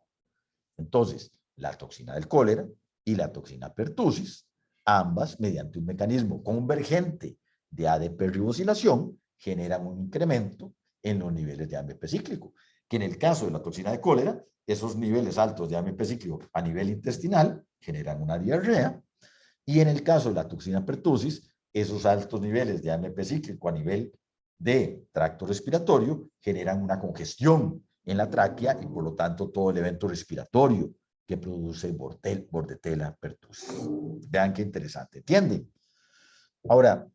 Speaker 1: Entonces, la toxina del cólera y la toxina pertussis, ambas mediante un mecanismo convergente de ADP-ribosilación, generan un incremento en los niveles de AMP cíclico, que en el caso de la toxina de cólera, esos niveles altos de AMP cíclico a nivel intestinal generan una diarrea, y en el caso de la toxina pertussis, esos altos niveles de AMP cíclico a nivel de tracto respiratorio generan una congestión en la tráquea y por lo tanto todo el evento respiratorio que produce Bordetella pertussis. Vean qué interesante, ¿entienden? Ahora,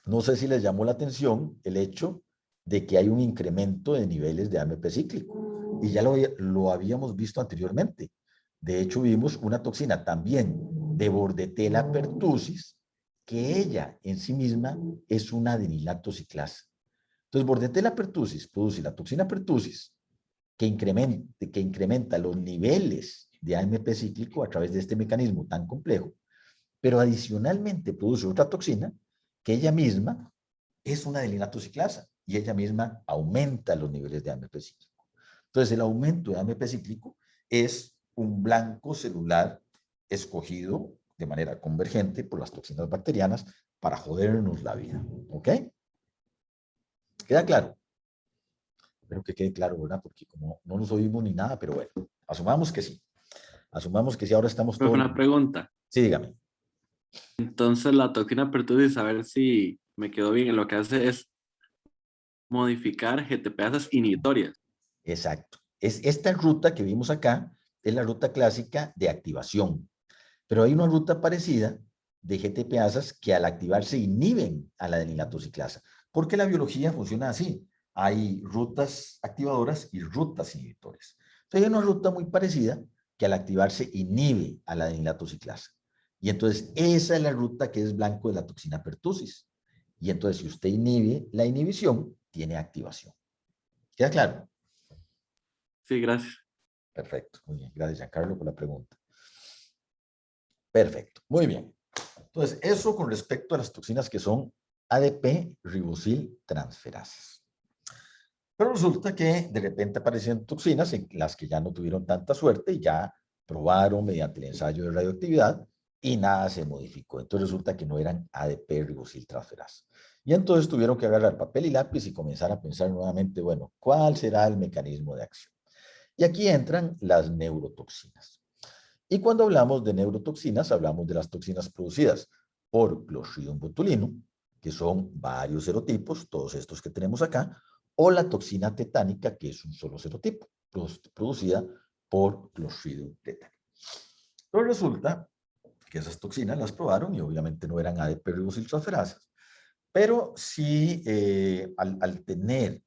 Speaker 1: no sé si les llamó la atención el hecho de que hay un incremento de niveles de AMP cíclico y ya lo habíamos visto anteriormente. De hecho, vimos una toxina también de Bordetella pertussis que ella en sí misma es una adenilatociclasa. Entonces, Bordetella pertussis produce la toxina pertussis que incrementa los niveles de AMP cíclico a través de este mecanismo tan complejo, pero adicionalmente produce otra toxina que ella misma es una adenilatociclasa y ella misma aumenta los niveles de AMP cíclico. Entonces, el aumento de AMP cíclico es un blanco celular escogido de manera convergente por las toxinas bacterianas para jodernos la vida. ¿Ok? ¿Queda claro? Espero que quede claro, ¿verdad? Porque como no nos oímos ni nada, pero bueno, asumamos que sí. Asumamos que sí, ahora estamos todos...
Speaker 5: Una pregunta.
Speaker 1: Sí, dígame.
Speaker 5: Entonces, la toxina pertussis, a ver si me quedó bien, lo que hace es modificar GTPasas inhibitorias.
Speaker 1: Exacto. Esta ruta que vimos acá es la ruta clásica de activación. Pero hay una ruta parecida de GTPasas que al activarse inhiben a la adenilatociclasa. Porque la biología funciona así. Hay rutas activadoras y rutas inhibitoras. Entonces hay una ruta muy parecida que al activarse inhibe a la adenilatociclasa. Y entonces esa es la ruta que es blanco de la toxina pertussis. Y entonces si usted inhibe la inhibición, tiene activación. ¿Queda claro?
Speaker 5: Sí, gracias.
Speaker 1: Perfecto. Muy bien. Gracias, Giancarlo, por la pregunta. Perfecto. Muy bien. Entonces, eso con respecto a las toxinas que son ADP-ribosil transferasas. Pero resulta que de repente aparecen toxinas en las que ya no tuvieron tanta suerte y ya probaron mediante el ensayo de radioactividad y nada se modificó. Entonces resulta que no eran ADP-ribosil transferasas. Y entonces tuvieron que agarrar papel y lápiz y comenzar a pensar nuevamente, bueno, ¿cuál será el mecanismo de acción? Y aquí entran las neurotoxinas. Y cuando hablamos de neurotoxinas, hablamos de las toxinas producidas por Clostridium botulinum, que son varios serotipos, todos estos que tenemos acá, o la toxina tetánica, que es un solo serotipo, producida por Clostridium tetani. Pero resulta que esas toxinas las probaron y obviamente no eran ADP-ribosiltransferasas, pero sí al tener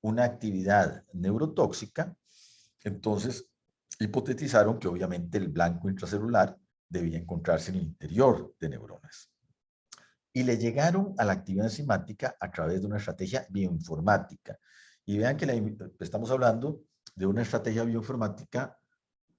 Speaker 1: una actividad neurotóxica, entonces hipotetizaron que obviamente el blanco intracelular debía encontrarse en el interior de neuronas. Y le llegaron a la actividad enzimática a través de una estrategia bioinformática. Y vean que estamos hablando de una estrategia bioinformática,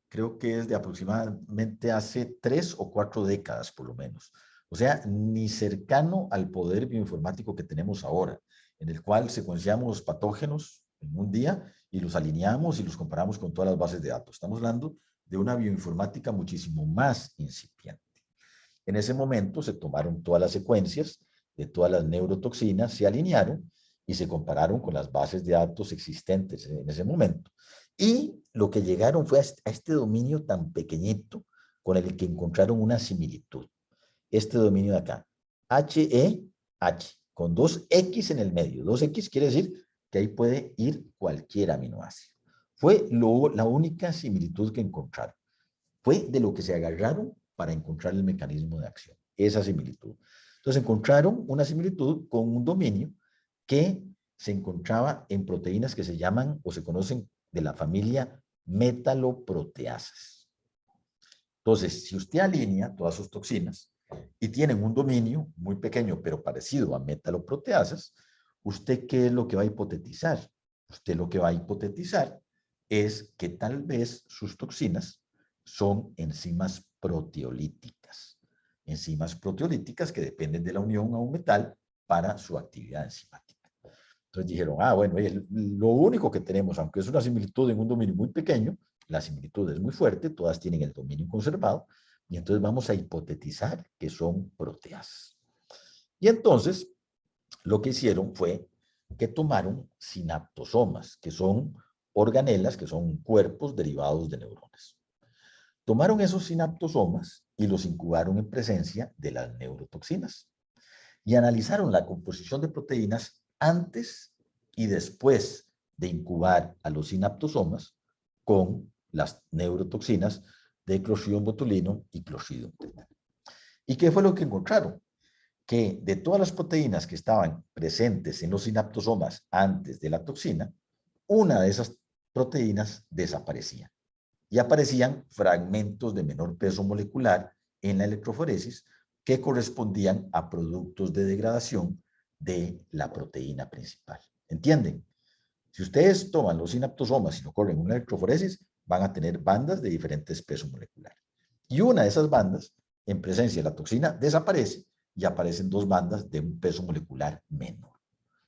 Speaker 1: creo que es de aproximadamente hace 3 o 4 décadas por lo menos. O sea, ni cercano al poder bioinformático que tenemos ahora, en el cual secuenciamos los patógenos en un día y los alineamos y los comparamos con todas las bases de datos. Estamos hablando de una bioinformática muchísimo más incipiente. En ese momento se tomaron todas las secuencias de todas las neurotoxinas, se alinearon y se compararon con las bases de datos existentes en ese momento. Y lo que llegaron fue a este dominio tan pequeñito con el que encontraron una similitud. Este dominio de acá, HEH, con 2 X en el medio. 2 X quiere decir que ahí puede ir cualquier aminoácido. Fue la única similitud que encontraron. Fue de lo que se agarraron para encontrar el mecanismo de acción, esa similitud. Entonces encontraron una similitud con un dominio que se encontraba en proteínas que se llaman o se conocen de la familia metaloproteasas. Entonces, si usted alinea todas sus toxinas y tienen un dominio muy pequeño, pero parecido a metaloproteasas, ¿usted qué es lo que va a hipotetizar? Usted lo que va a hipotetizar es que tal vez sus toxinas son enzimas proteolíticas. Enzimas proteolíticas que dependen de la unión a un metal para su actividad enzimática. Entonces dijeron, bueno, lo único que tenemos, aunque es una similitud en un dominio muy pequeño, la similitud es muy fuerte, todas tienen el dominio conservado, y entonces vamos a hipotetizar que son proteasas. Y entonces, lo que hicieron fue que tomaron sinaptosomas, que son organelas, que son cuerpos derivados de neuronas. Tomaron esos sinaptosomas y los incubaron en presencia de las neurotoxinas y analizaron la composición de proteínas antes y después de incubar a los sinaptosomas con las neurotoxinas de Clostridium botulinum y Clostridium tetani. ¿Y qué fue lo que encontraron? Que de todas las proteínas que estaban presentes en los sinaptosomas antes de la toxina, una de esas proteínas desaparecía y aparecían fragmentos de menor peso molecular en la electroforesis que correspondían a productos de degradación de la proteína principal. ¿Entienden? Si ustedes toman los sinaptosomas y lo corren en una electroforesis, van a tener bandas de diferentes pesos moleculares. Y una de esas bandas, en presencia de la toxina, desaparece y aparecen 2 bandas de un peso molecular menor.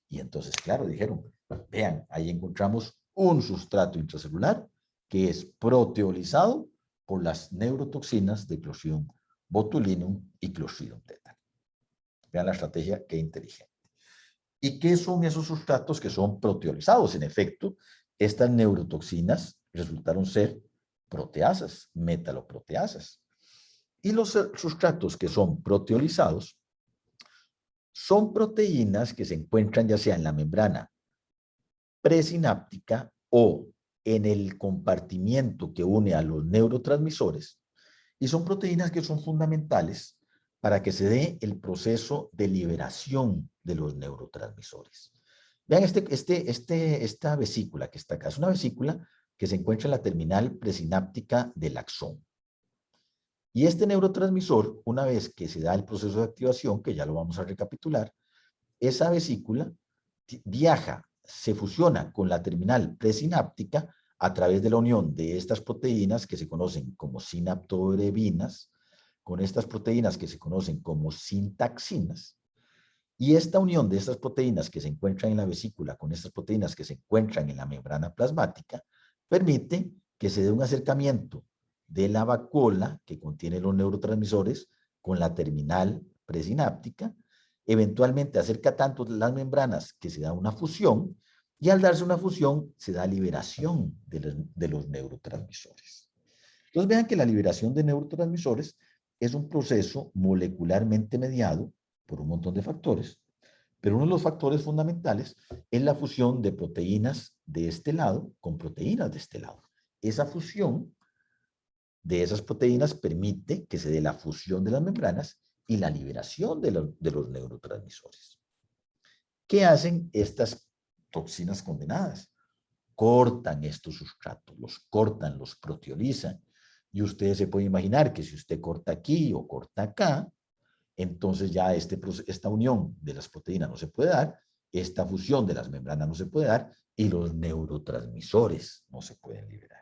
Speaker 1: Y entonces, claro, dijeron, vean, ahí encontramos un sustrato intracelular que es proteolizado por las neurotoxinas de Clostridium botulinum y Clostridium tetani. Vean la estrategia, qué inteligente. ¿Y qué son esos sustratos que son proteolizados? En efecto, estas neurotoxinas resultaron ser proteasas, metaloproteasas. Y los sustratos que son proteolizados son proteínas que se encuentran ya sea en la membrana presináptica o en el compartimiento que une a los neurotransmisores, y son proteínas que son fundamentales para que se dé el proceso de liberación de los neurotransmisores. Vean esta vesícula que está acá. Es una vesícula que se encuentra en la terminal presináptica del axón. Y este neurotransmisor, una vez que se da el proceso de activación, que ya lo vamos a recapitular, esa vesícula viaja, se fusiona con la terminal presináptica a través de la unión de estas proteínas que se conocen como sinaptorebinas, con estas proteínas que se conocen como sintaxinas, y esta unión de estas proteínas que se encuentran en la vesícula con estas proteínas que se encuentran en la membrana plasmática permite que se dé un acercamiento de la vacuola que contiene los neurotransmisores con la terminal presináptica, eventualmente acerca tanto las membranas que se da una fusión, y al darse una fusión se da liberación de los neurotransmisores. Entonces vean que la liberación de neurotransmisores es un proceso molecularmente mediado por un montón de factores, pero uno de los factores fundamentales es la fusión de proteínas de este lado con proteínas de este lado. Esa fusión de esas proteínas permite que se dé la fusión de las membranas y la liberación de los neurotransmisores. ¿Qué hacen estas toxinas condenadas? Cortan estos sustratos, los cortan, los proteolizan. Y ustedes se pueden imaginar que si usted corta aquí o corta acá, entonces ya esta unión de las proteínas no se puede dar, esta fusión de las membranas no se puede dar y los neurotransmisores no se pueden liberar.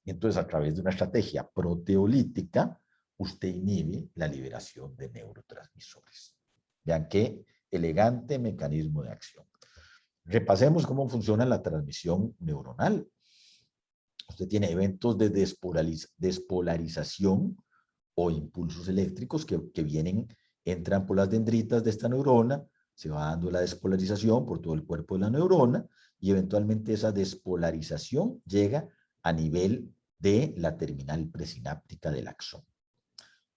Speaker 1: Entonces, a través de una estrategia proteolítica, usted inhibe la liberación de neurotransmisores. Vean qué elegante mecanismo de acción. Repasemos cómo funciona la transmisión neuronal. Usted tiene eventos de despolarización o impulsos eléctricos que vienen, entran por las dendritas de esta neurona, se va dando la despolarización por todo el cuerpo de la neurona y eventualmente esa despolarización llega a nivel de la terminal presináptica del axón.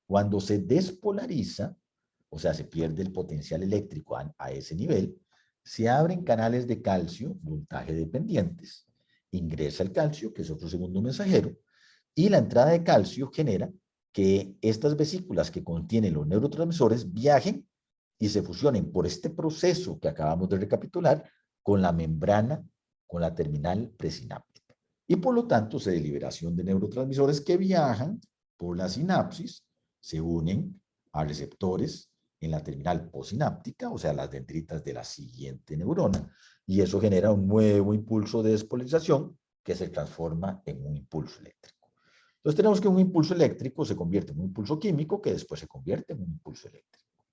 Speaker 1: Cuando se despolariza, o sea, se pierde el potencial eléctrico a ese nivel, se abren canales de calcio, voltaje dependientes, ingresa el calcio, que es otro segundo mensajero, y la entrada de calcio genera que estas vesículas que contienen los neurotransmisores viajen y se fusionen por este proceso que acabamos de recapitular con la membrana, con la terminal presináptica. Y por lo tanto se da liberación de neurotransmisores que viajan por la sinapsis, se unen a receptores en la terminal postsináptica, o sea, las dendritas de la siguiente neurona, y eso genera un nuevo impulso de despolarización que se transforma en un impulso eléctrico. Entonces tenemos que un impulso eléctrico se convierte en un impulso químico que después se convierte en un impulso eléctrico.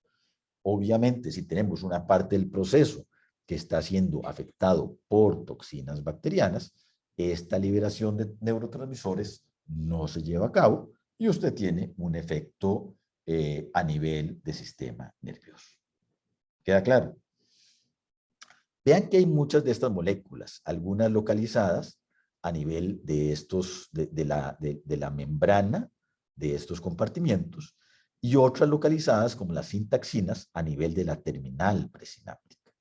Speaker 1: Obviamente, si tenemos una parte del proceso que está siendo afectado por toxinas bacterianas, esta liberación de neurotransmisores no se lleva a cabo y usted tiene un efecto a nivel de sistema nervioso. ¿Queda claro? Vean que hay muchas de estas moléculas, algunas localizadas a nivel de, de la membrana de estos compartimientos y otras localizadas como las sintaxinas a nivel de la terminal presináptica.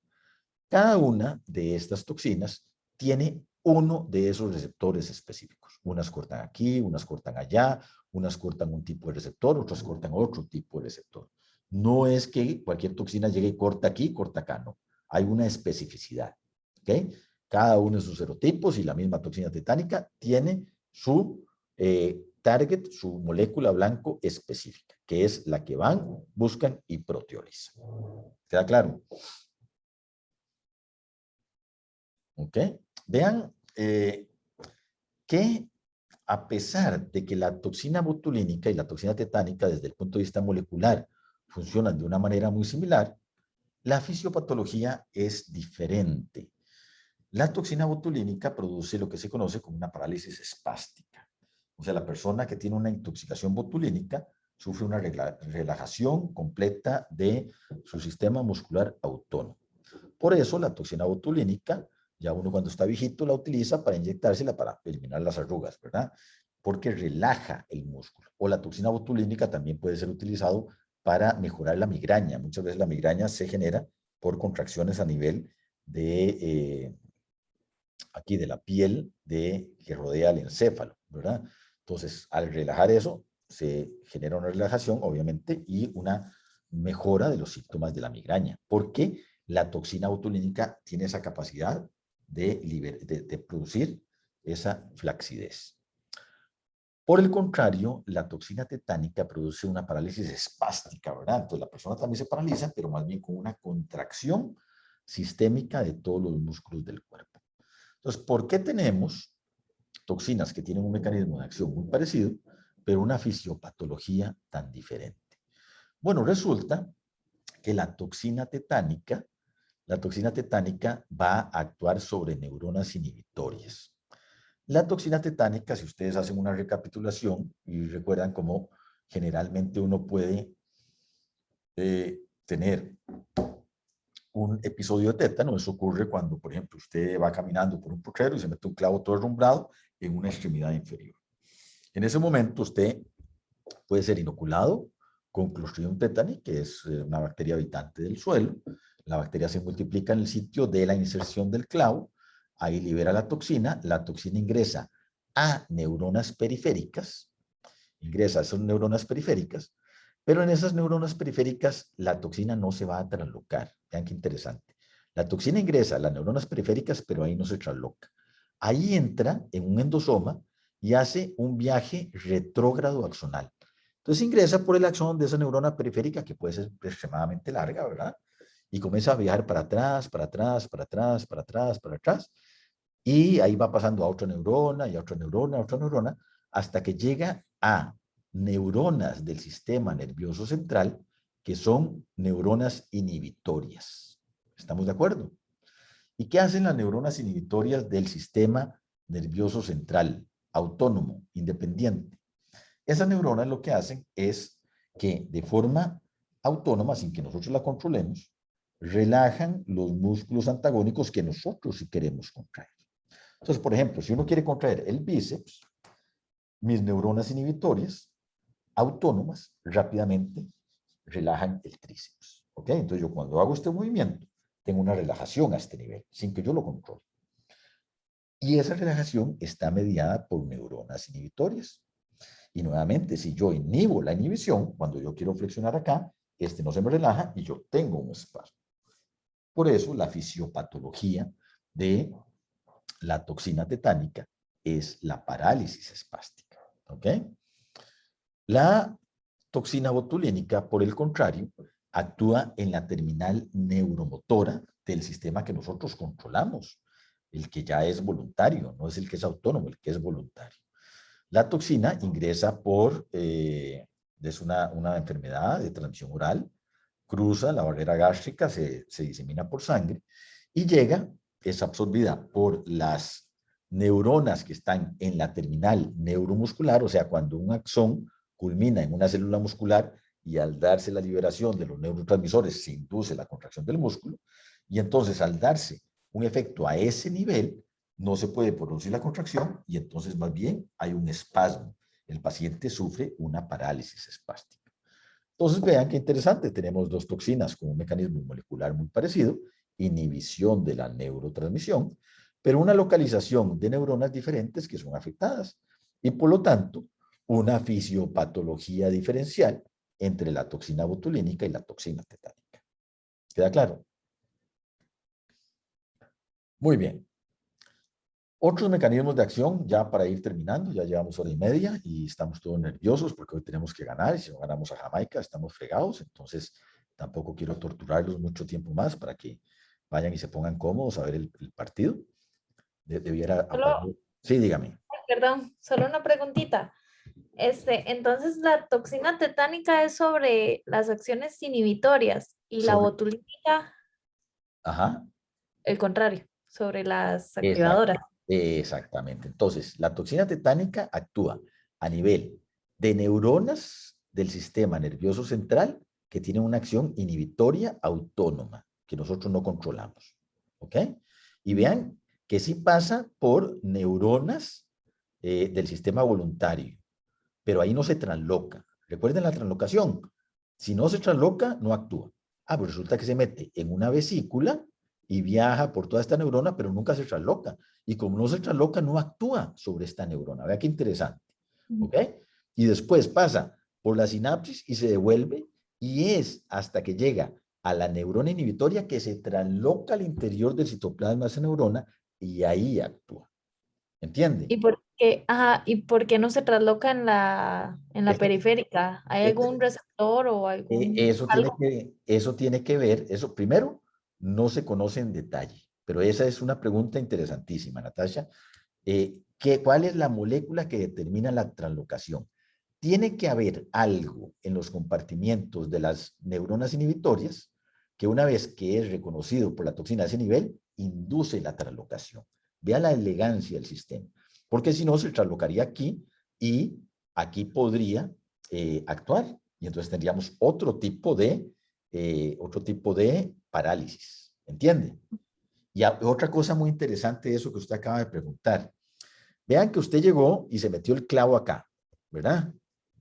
Speaker 1: Cada una de estas toxinas tiene uno de esos receptores específicos. Unas cortan aquí, unas cortan allá, unas cortan un tipo de receptor, otras cortan otro tipo de receptor. No es que cualquier toxina llegue y corta aquí, corta acá, no. Hay una especificidad, ¿ok? Cada uno de sus serotipos y la misma toxina tetánica tiene su target, su molécula blanco específica, que es la que van, buscan y proteolizan. ¿Queda claro? ¿Ok? Vean que a pesar de que la toxina botulínica y la toxina tetánica desde el punto de vista molecular funcionan de una manera muy similar, la fisiopatología es diferente. La toxina botulínica produce lo que se conoce como una parálisis espástica. O sea, la persona que tiene una intoxicación botulínica sufre una relajación completa de su sistema muscular autónomo. Por eso la toxina botulínica, ya uno cuando está viejito la utiliza para inyectársela para eliminar las arrugas, ¿verdad? Porque relaja el músculo. O la toxina botulínica también puede ser utilizado para mejorar la migraña. Muchas veces la migraña se genera por contracciones a nivel de, aquí de la piel que rodea el encéfalo, ¿verdad? Entonces, al relajar eso, se genera una relajación, obviamente, y una mejora de los síntomas de la migraña. Porque la toxina botulínica tiene esa capacidad de producir esa flacidez. Por el contrario, la toxina tetánica produce una parálisis espástica, ¿verdad? Entonces la persona también se paraliza, pero más bien con una contracción sistémica de todos los músculos del cuerpo. Entonces, ¿por qué tenemos toxinas que tienen un mecanismo de acción muy parecido, pero una fisiopatología tan diferente? Bueno, resulta que la toxina tetánica va a actuar sobre neuronas inhibitorias. La toxina tetánica, si ustedes hacen una recapitulación y recuerdan cómo generalmente uno puede tener un episodio de tétano, eso ocurre cuando, por ejemplo, usted va caminando por un potrero y se mete un clavo todo herrumbrado en una extremidad inferior. En ese momento usted puede ser inoculado con Clostridium tetani, que es una bacteria habitante del suelo. La bacteria se multiplica en el sitio de la inserción del clavo, ahí libera la toxina ingresa a neuronas periféricas, ingresa a esas neuronas periféricas, pero en esas neuronas periféricas la toxina no se va a translocar. Vean qué interesante. La toxina ingresa a las neuronas periféricas, pero ahí no se transloca. Ahí entra en un endosoma y hace un viaje retrógrado axonal. Entonces ingresa por el axón de esa neurona periférica, que puede ser extremadamente larga, ¿verdad? Y comienza a viajar para atrás, para atrás, para atrás, para atrás, para atrás. Y ahí va pasando a otra neurona y a otra neurona, a otra neurona, hasta que llega a neuronas del sistema nervioso central, que son neuronas inhibitorias. ¿Estamos de acuerdo? ¿Y qué hacen las neuronas inhibitorias del sistema nervioso central, autónomo, independiente? Esas neuronas lo que hacen es que de forma autónoma, sin que nosotros la controlemos, relajan los músculos antagónicos que nosotros sí queremos contraer. Entonces, por ejemplo, si uno quiere contraer el bíceps, mis neuronas inhibitorias autónomas rápidamente relajan el tríceps. ¿Ok? Entonces yo cuando hago este movimiento, tengo una relajación a este nivel, sin que yo lo controle. Y esa relajación está mediada por neuronas inhibitorias. Y nuevamente, si yo inhibo la inhibición, cuando yo quiero flexionar acá, este no se me relaja y yo tengo un espasmo. Por eso la fisiopatología de la toxina tetánica es la parálisis espástica. ¿Ok? La toxina botulínica, por el contrario, actúa en la terminal neuromotora del sistema que nosotros controlamos, el que ya es voluntario, no es el que es autónomo, el que es voluntario. La toxina ingresa es una enfermedad de transmisión oral, cruza la barrera gástrica, se disemina por sangre y llega, es absorbida por las neuronas que están en la terminal neuromuscular, o sea, cuando un axón culmina en una célula muscular y al darse la liberación de los neurotransmisores se induce la contracción del músculo, y entonces al darse un efecto a ese nivel, no se puede producir la contracción y entonces más bien hay un espasmo. El paciente sufre una parálisis espástica. Entonces vean qué interesante, tenemos dos toxinas con un mecanismo molecular muy parecido, inhibición de la neurotransmisión, pero una localización de neuronas diferentes que son afectadas y por lo tanto una fisiopatología diferencial entre la toxina botulínica y la toxina tetánica. ¿Queda claro? Muy bien. Otros mecanismos de acción, ya para ir terminando, ya llevamos 1:30 y estamos todos nerviosos porque hoy tenemos que ganar y si no ganamos a Jamaica estamos fregados, entonces tampoco quiero torturarlos mucho tiempo más para que vayan y se pongan cómodos a ver el partido. Debiera... Sí, dígame.
Speaker 4: Perdón, solo una preguntita. Entonces la toxina tetánica es sobre las acciones inhibitorias y la botulínica,
Speaker 1: Ajá.
Speaker 4: el contrario, sobre las
Speaker 1: Exacto.
Speaker 4: activadoras.
Speaker 1: Exactamente. Entonces, la toxina tetánica actúa a nivel de neuronas del sistema nervioso central que tienen una acción inhibitoria autónoma que nosotros no controlamos. ¿Ok? Y vean que sí pasa por neuronas del sistema voluntario, pero ahí no se transloca. Recuerden la translocación. Si no se transloca, no actúa. Pues resulta que se mete en una vesícula y viaja por toda esta neurona, pero nunca se transloca. Y como no se transloca, no actúa sobre esta neurona. Vea qué interesante. ¿Ok? Y después pasa por la sinapsis y se devuelve y es hasta que llega a la neurona inhibitoria que se transloca al interior del citoplasma de esa neurona y ahí actúa. ¿Entiende?
Speaker 4: ¿Y por qué no se trasloca en la periférica? ¿Hay algún receptor o
Speaker 1: Eso tiene que ver, eso primero, no se conoce en detalle, pero esa es una pregunta interesantísima, Natasha. ¿Cuál es la molécula que determina la translocación? Tiene que haber algo en los compartimientos de las neuronas inhibitorias que una vez que es reconocido por la toxina a ese nivel, induce la translocación. Vea la elegancia del sistema, porque si no se translocaría aquí y aquí podría actuar y entonces tendríamos otro tipo de parálisis, ¿entiende? Y otra cosa muy interesante de eso que usted acaba de preguntar. Vean que usted llegó y se metió el clavo acá, ¿verdad?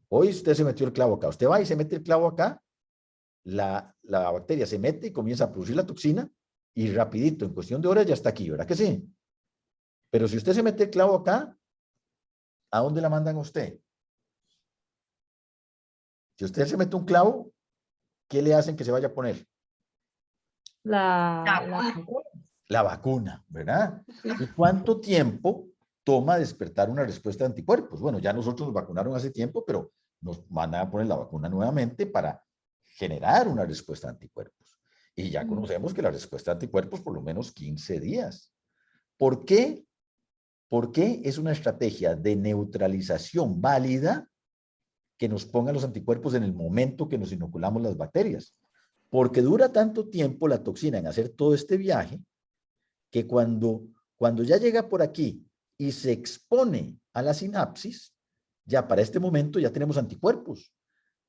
Speaker 1: Hoy usted se metió el clavo acá. Usted va y se mete el clavo acá, la bacteria se mete y comienza a producir la toxina y rapidito, en cuestión de horas ya está aquí, ¿verdad que sí? Pero si usted se mete el clavo acá, ¿a dónde la mandan a usted? Si usted se mete un clavo, ¿qué le hacen que se vaya a poner? La vacuna, ¿verdad? ¿Y cuánto tiempo toma despertar una respuesta de anticuerpos? Bueno, ya nosotros nos vacunaron hace tiempo, pero nos van a poner la vacuna nuevamente para generar una respuesta de anticuerpos. Y ya conocemos que la respuesta de anticuerpos por lo menos 15 días. ¿Por qué? Porque es una estrategia de neutralización válida que nos ponga los anticuerpos en el momento que nos inoculamos las bacterias. Porque dura tanto tiempo la toxina en hacer todo este viaje que cuando ya llega por aquí y se expone a la sinapsis, ya para este momento ya tenemos anticuerpos.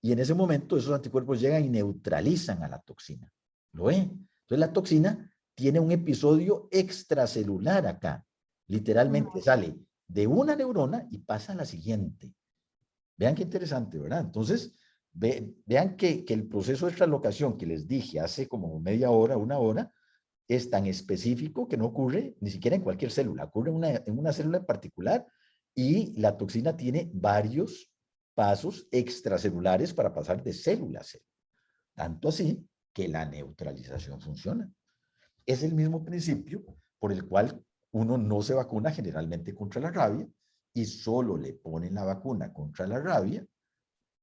Speaker 1: Y en ese momento esos anticuerpos llegan y neutralizan a la toxina. ¿Lo ven? Entonces la toxina tiene un episodio extracelular acá. Literalmente sale de una neurona y pasa a la siguiente. Vean qué interesante, ¿verdad? Entonces, vean que el proceso de translocación que les dije hace como media hora, una hora, es tan específico que no ocurre ni siquiera en cualquier célula, ocurre en una célula en particular y la toxina tiene varios pasos extracelulares para pasar de célula a célula. Tanto así que la neutralización funciona. Es el mismo principio por el cual uno no se vacuna generalmente contra la rabia y solo le ponen la vacuna contra la rabia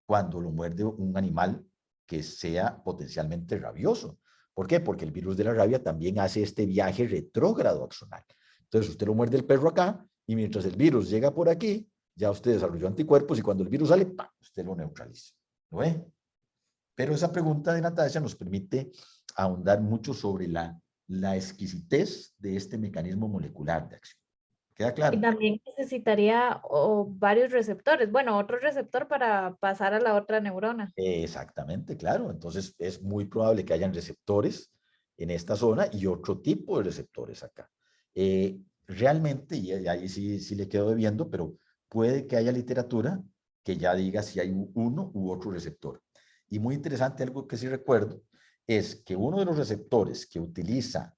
Speaker 1: cuando lo muerde un animal que sea potencialmente rabioso. ¿Por qué? Porque el virus de la rabia también hace este viaje retrógrado axonal. Entonces usted lo muerde el perro acá y mientras el virus llega por aquí, ya usted desarrolló anticuerpos y cuando el virus sale, ¡pam!, usted lo neutraliza. ¿Lo ve? Pero esa pregunta de Natasha nos permite ahondar mucho sobre la exquisitez de este mecanismo molecular de acción. ¿Queda claro?
Speaker 4: Y también necesitaría varios receptores. Bueno, otro receptor para pasar a la otra neurona.
Speaker 1: Exactamente, claro. Entonces es muy probable que hayan receptores en esta zona y otro tipo de receptores acá. Realmente, y ahí sí le quedo debiendo, pero puede que haya literatura que ya diga si hay uno u otro receptor. Y muy interesante, algo que sí recuerdo, es que uno de los receptores que utiliza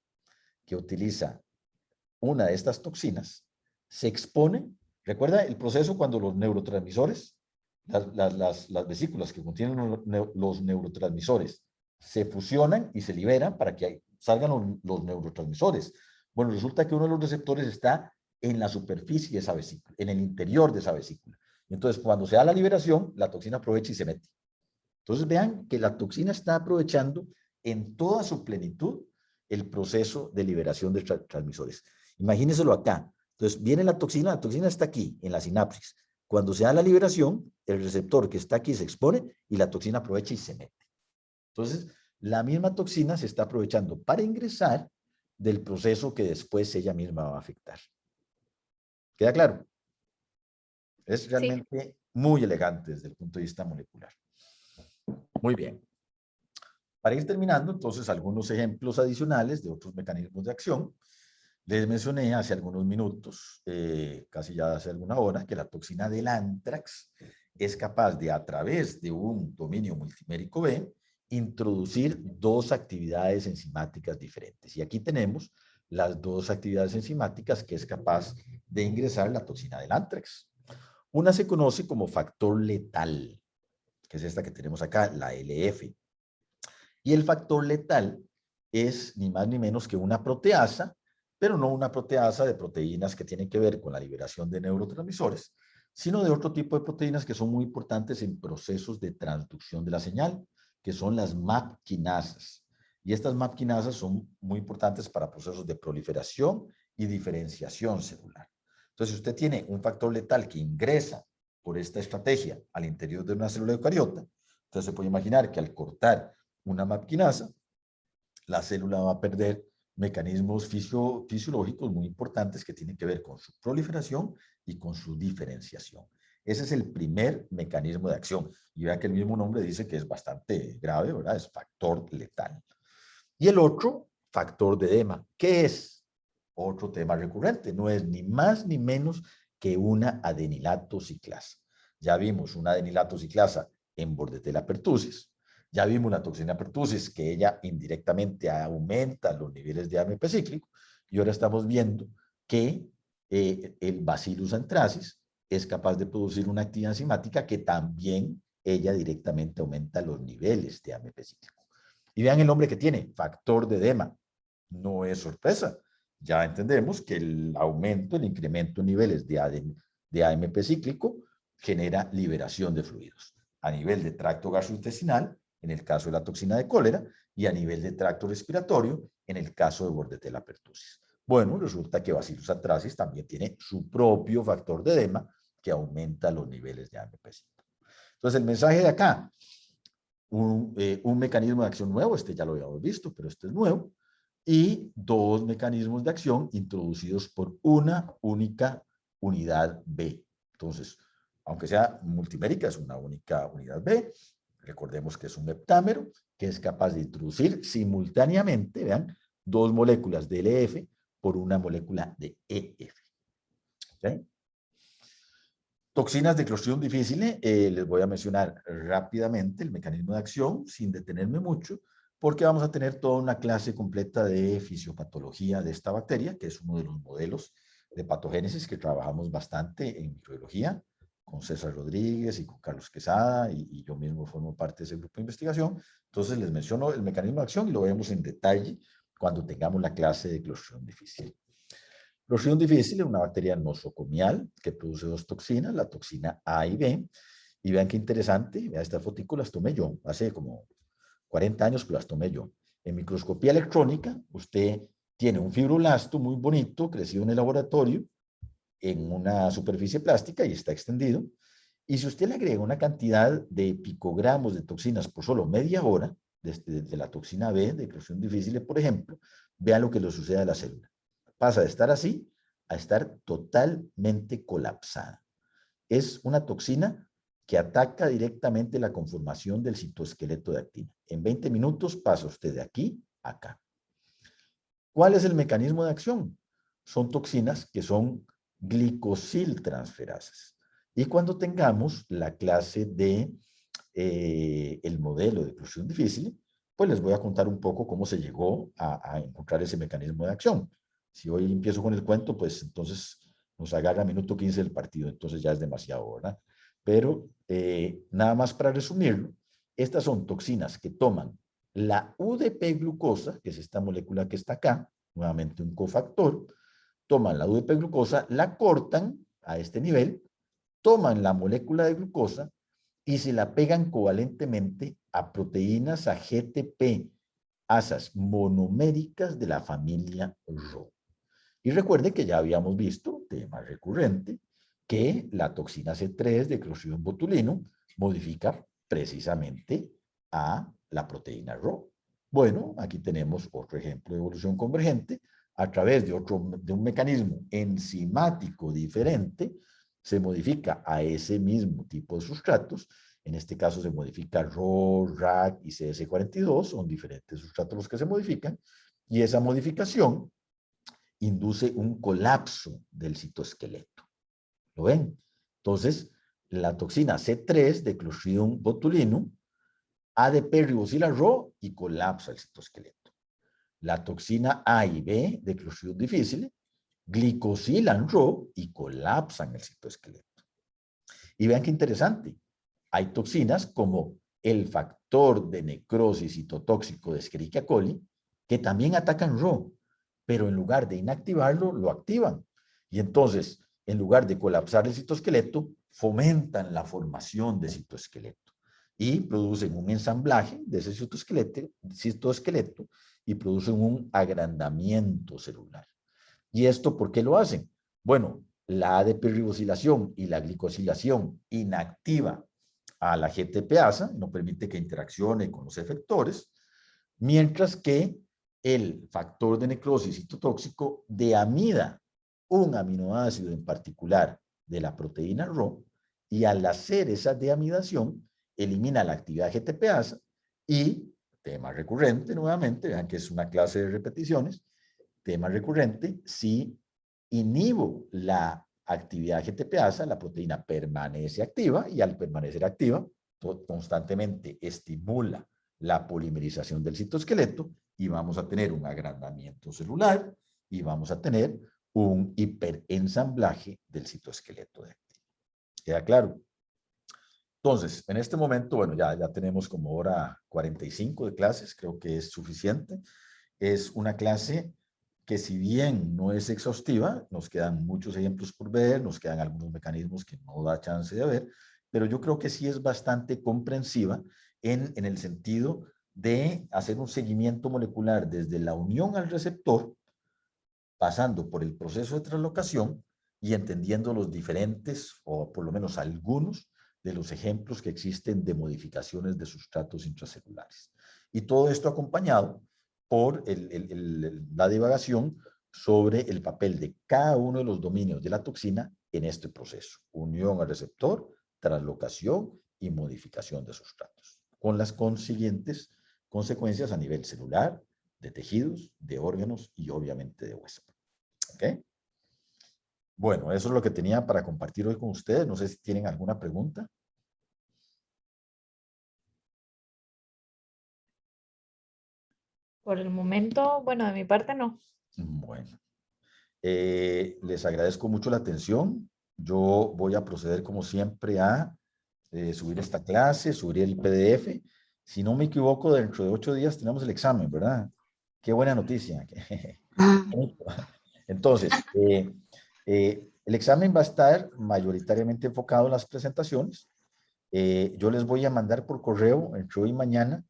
Speaker 1: una de estas toxinas se expone. ¿Recuerda el proceso cuando los neurotransmisores, las vesículas que contienen los neurotransmisores, se fusionan y se liberan para que salgan los neurotransmisores? Bueno, resulta que uno de los receptores está en la superficie de esa vesícula, en el interior de esa vesícula. Entonces, cuando se da la liberación, la toxina aprovecha y se mete. Entonces, vean que la toxina está aprovechando en toda su plenitud el proceso de liberación de transmisores. Imagínenselo acá. Entonces, viene la toxina está aquí, en la sinapsis. Cuando se da la liberación, el receptor que está aquí se expone y la toxina aprovecha y se mete. Entonces, la misma toxina se está aprovechando para ingresar del proceso que después ella misma va a afectar. ¿Queda claro? Es realmente muy elegante desde el punto de vista molecular. Muy bien. Para ir terminando, entonces, algunos ejemplos adicionales de otros mecanismos de acción. Les mencioné hace algunos minutos, casi ya hace alguna hora, que la toxina del anthrax es capaz de, a través de un dominio multimérico B, introducir dos actividades enzimáticas diferentes. Y aquí tenemos las dos actividades enzimáticas que es capaz de ingresar la toxina del anthrax. Una se conoce como factor letal, que es esta que tenemos acá, la LF. Y el factor letal es ni más ni menos que una proteasa, pero no una proteasa de proteínas que tienen que ver con la liberación de neurotransmisores, sino de otro tipo de proteínas que son muy importantes en procesos de transducción de la señal, que son las MAP quinasas. Y estas MAP quinasas son muy importantes para procesos de proliferación y diferenciación celular. Entonces, si usted tiene un factor letal que ingresa por esta estrategia al interior de una célula eucariota, entonces se puede imaginar que al cortar una MAP quinasa, la célula va a perder mecanismos fisiológicos muy importantes que tienen que ver con su proliferación y con su diferenciación. Ese es el primer mecanismo de acción. Y vea que el mismo nombre dice que es bastante grave, ¿verdad? Es factor letal. Y el otro, factor de edema. ¿Qué es? Otro tema recurrente. No es ni más ni menos que una adenilato ciclasa. Ya vimos una adenilato ciclasa en Bordetella pertussis. Ya vimos la toxina pertussis, que ella indirectamente aumenta los niveles de AMP cíclico. Y ahora estamos viendo que el Bacillus anthracis es capaz de producir una actividad enzimática que también ella directamente aumenta los niveles de AMP cíclico. Y vean el nombre que tiene, factor de edema. No es sorpresa. Ya entendemos que el aumento, el incremento en niveles de AMP cíclico genera liberación de fluidos a nivel de tracto gastrointestinal, en el caso de la toxina de cólera, y a nivel de tracto respiratorio, en el caso de Bordetella pertussis. Bueno, resulta que Bacillus anthracis también tiene su propio factor de edema que aumenta los niveles de AMP cíclico. Entonces, el mensaje de acá, un mecanismo de acción nuevo, este ya lo habíamos visto, pero este es nuevo, y dos mecanismos de acción introducidos por una única unidad B. Entonces, aunque sea multimérica, es una única unidad B. Recordemos que es un heptámero que es capaz de introducir simultáneamente, vean, dos moléculas de LF por una molécula de EF. ¿Okay? Toxinas de Clostridium difficile, les voy a mencionar rápidamente el mecanismo de acción, sin detenerme mucho, porque vamos a tener toda una clase completa de fisiopatología de esta bacteria, que es uno de los modelos de patogénesis que trabajamos bastante en microbiología, con César Rodríguez y con Carlos Quesada, y yo mismo formo parte de ese grupo de investigación. Entonces les menciono el mecanismo de acción y lo vemos en detalle cuando tengamos la clase de Clostridium difficile. Clostridium difficile es una bacteria nosocomial que produce dos toxinas, la toxina A y B. Y vean qué interesante, vean estas fotos, las tomé yo, hace como 40 años que las tomé yo. En microscopía electrónica, usted tiene un fibroblasto muy bonito, crecido en el laboratorio, en una superficie plástica y está extendido. Y si usted le agrega una cantidad de picogramos de toxinas por solo media hora, desde la toxina B, de Clostridium difficile, por ejemplo, vea lo que le sucede a la célula. Pasa de estar así a estar totalmente colapsada. Es una toxina que ataca directamente la conformación del citoesqueleto de actina. En 20 minutos pasa usted de aquí a acá. ¿Cuál es el mecanismo de acción? Son toxinas que son glicosiltransferasas. Y cuando tengamos la clase de el modelo de Clostridium difficile, pues les voy a contar un poco cómo se llegó a encontrar ese mecanismo de acción. Si hoy empiezo con el cuento, pues entonces nos agarra minuto 15 del partido, entonces ya es demasiado, ¿verdad? Pero nada más para resumirlo, estas son toxinas que toman la UDP-glucosa, que es esta molécula que está acá, nuevamente un cofactor, toman la UDP-glucosa, la cortan a este nivel, toman la molécula de glucosa y se la pegan covalentemente a proteínas, a GTP, asas monoméricas de la familia Rho. Y recuerde que ya habíamos visto, tema recurrente, que la toxina C3 de Clostridium botulinum modifica precisamente a la proteína Rho. Bueno, aquí tenemos otro ejemplo de evolución convergente. A través de un mecanismo enzimático diferente, se modifica a ese mismo tipo de sustratos. En este caso se modifica Rho, RAC y CS42, son diferentes sustratos los que se modifican, y esa modificación induce un colapso del citoesqueleto. ¿Lo ven? Entonces, la toxina C3 de Clostridium botulinum ADP ribosila Rho y colapsa el citoesqueleto. La toxina A y B de Clostridium difficile glicosilan Rho y colapsan el citoesqueleto. Y vean qué interesante. Hay toxinas como el factor de necrosis citotóxico de Escherichia coli que también atacan Rho, pero en lugar de inactivarlo, lo activan. Y entonces, en lugar de colapsar el citoesqueleto, fomentan la formación de citoesqueleto y producen un ensamblaje de ese citoesqueleto y producen un agrandamiento celular. ¿Y esto por qué lo hacen? Bueno, la ADP-ribosilación y la glicosilación inactiva a la GTPasa, no permite que interaccione con los efectores, mientras que el factor de necrosis citotóxico deamida un aminoácido en particular de la proteína Rho, y al hacer esa deamidación elimina la actividad GTPasa y, tema recurrente nuevamente, vean que es una clase de repeticiones, tema recurrente, si inhibo la actividad GTPasa, la proteína permanece activa y al permanecer activa, constantemente estimula la polimerización del citoesqueleto y vamos a tener un agrandamiento celular y vamos a tener un hiperensamblaje del citoesqueleto de actina. ¿Queda claro? Entonces, en este momento, bueno, ya tenemos como hora 45 de clases, creo que es suficiente. Es una clase que si bien no es exhaustiva, nos quedan muchos ejemplos por ver, nos quedan algunos mecanismos que no da chance de ver, pero yo creo que sí es bastante comprensiva en el sentido de hacer un seguimiento molecular desde la unión al receptor, pasando por el proceso de translocación y entendiendo los diferentes, o por lo menos algunos, de los ejemplos que existen de modificaciones de sustratos intracelulares. Y todo esto acompañado por la divagación sobre el papel de cada uno de los dominios de la toxina en este proceso. Unión al receptor, translocación y modificación de sustratos, con las consiguientes consecuencias a nivel celular, de tejidos, de órganos y obviamente de hueso. ¿Ok? Bueno, eso es lo que tenía para compartir hoy con ustedes. No sé si tienen alguna pregunta.
Speaker 4: Por el momento, bueno, de mi parte no.
Speaker 1: Bueno, les agradezco mucho la atención. Yo voy a proceder como siempre a subir esta clase, subir el PDF. Si no me equivoco, dentro de 8 días tenemos el examen, ¿verdad? Qué buena noticia. Entonces, el examen va a estar mayoritariamente enfocado en las presentaciones. Yo les voy a mandar por correo entre hoy y mañana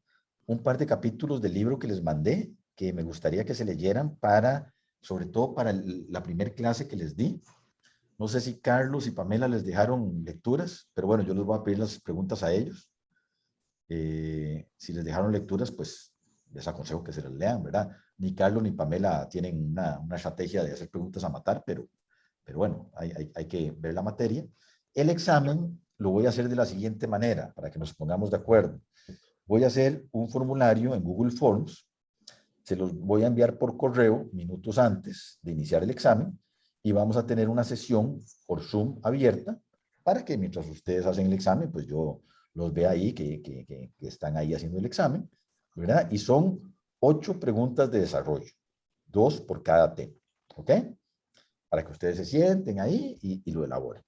Speaker 1: un par de capítulos del libro que les mandé, que me gustaría que se leyeran para, sobre todo para la primera clase que les di. No sé si Carlos y Pamela les dejaron lecturas, pero bueno, yo les voy a pedir las preguntas a ellos. Si les dejaron lecturas, pues les aconsejo que se las lean, ¿verdad? Ni Carlos ni Pamela tienen una estrategia de hacer preguntas a matar, pero bueno, hay que ver la materia. El examen lo voy a hacer de la siguiente manera, para que nos pongamos de acuerdo. Voy a hacer un formulario en Google Forms, se los voy a enviar por correo minutos antes de iniciar el examen y vamos a tener una sesión por Zoom abierta para que mientras ustedes hacen el examen, pues yo los vea ahí que están ahí haciendo el examen, ¿verdad? Y son 8 preguntas de desarrollo, 2 por cada tema, ¿ok? Para que ustedes se sienten ahí y lo elaboren.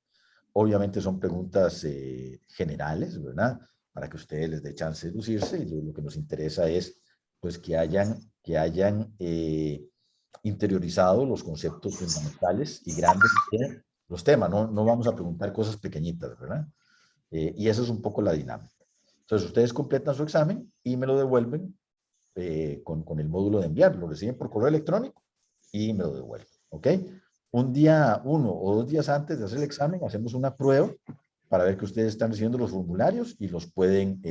Speaker 1: Obviamente son preguntas generales, ¿verdad? Para que ustedes les dé chance de lucirse y lo que nos interesa es pues que hayan interiorizado los conceptos fundamentales y grandes de los temas. No vamos a preguntar cosas pequeñitas, ¿verdad? Y esa es un poco la dinámica. Entonces ustedes completan su examen y me lo devuelven con el módulo de enviar. Lo reciben por correo electrónico y me lo devuelven, ¿ok? Un día, 1 o 2 días antes de hacer el examen, hacemos una prueba para ver que ustedes están recibiendo los formularios y los pueden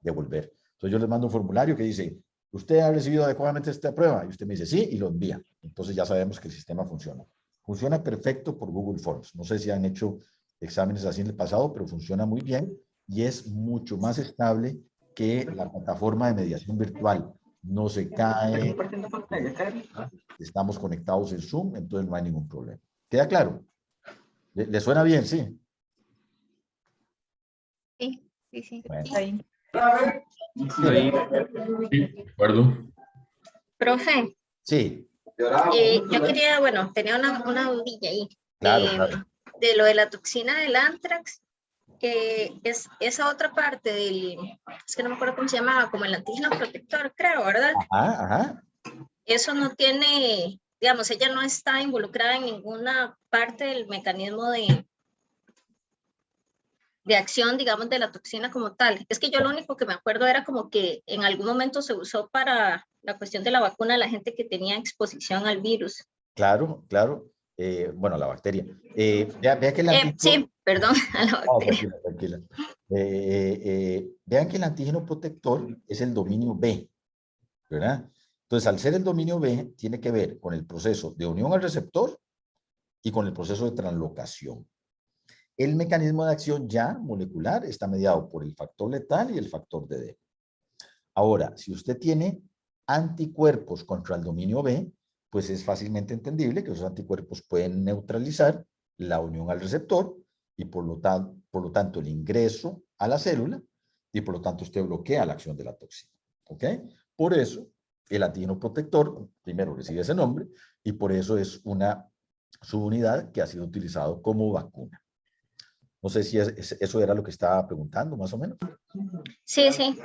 Speaker 1: devolver. Entonces yo les mando un formulario que dice, ¿usted ha recibido adecuadamente esta prueba? Y usted me dice sí y lo envía. Entonces ya sabemos que el sistema funciona. Funciona perfecto por Google Forms. No sé si han hecho exámenes así en el pasado, pero funciona muy bien y es mucho más estable que la plataforma de mediación virtual. No se cae, estamos conectados en Zoom, entonces no hay ningún problema. ¿Queda claro? ¿Le suena bien? Sí.
Speaker 2: Sí.
Speaker 1: Bueno.
Speaker 4: Ahí.
Speaker 5: Ahí.
Speaker 6: Sí, de acuerdo.
Speaker 3: Profe,
Speaker 1: Sí,
Speaker 3: yo quería, bueno, tenía una dudilla ahí
Speaker 1: claro,
Speaker 3: de,
Speaker 1: claro.
Speaker 3: de lo de la toxina del anthrax, es esa otra parte es que no me acuerdo cómo se llamaba, como el antígeno protector, creo, ¿verdad?
Speaker 1: Ajá.
Speaker 3: Eso no tiene, digamos, ella no está involucrada en ninguna parte del mecanismo de acción, digamos, de la toxina como tal. Es que yo lo único que me acuerdo era como que en algún momento se usó para la cuestión de la vacuna de la gente que tenía exposición al virus.
Speaker 1: Claro. Bueno, la bacteria. Vea que el antígeno...
Speaker 3: Sí, perdón, a la bacteria.
Speaker 1: Tranquila. Vean que el antígeno protector es el dominio B, ¿verdad? Entonces, al ser el dominio B, tiene que ver con el proceso de unión al receptor y con el proceso de translocación. El mecanismo de acción ya molecular está mediado por el factor letal y el factor DD. Ahora, si usted tiene anticuerpos contra el dominio B, pues es fácilmente entendible que esos anticuerpos pueden neutralizar la unión al receptor y por lo tanto el ingreso a la célula y por lo tanto usted bloquea la acción de la toxina. ¿Ok? Por eso el antígeno protector primero recibe ese nombre y por eso es una subunidad que ha sido utilizado como vacuna. No sé si eso era lo que estaba preguntando, más o menos.
Speaker 3: Sí, sí,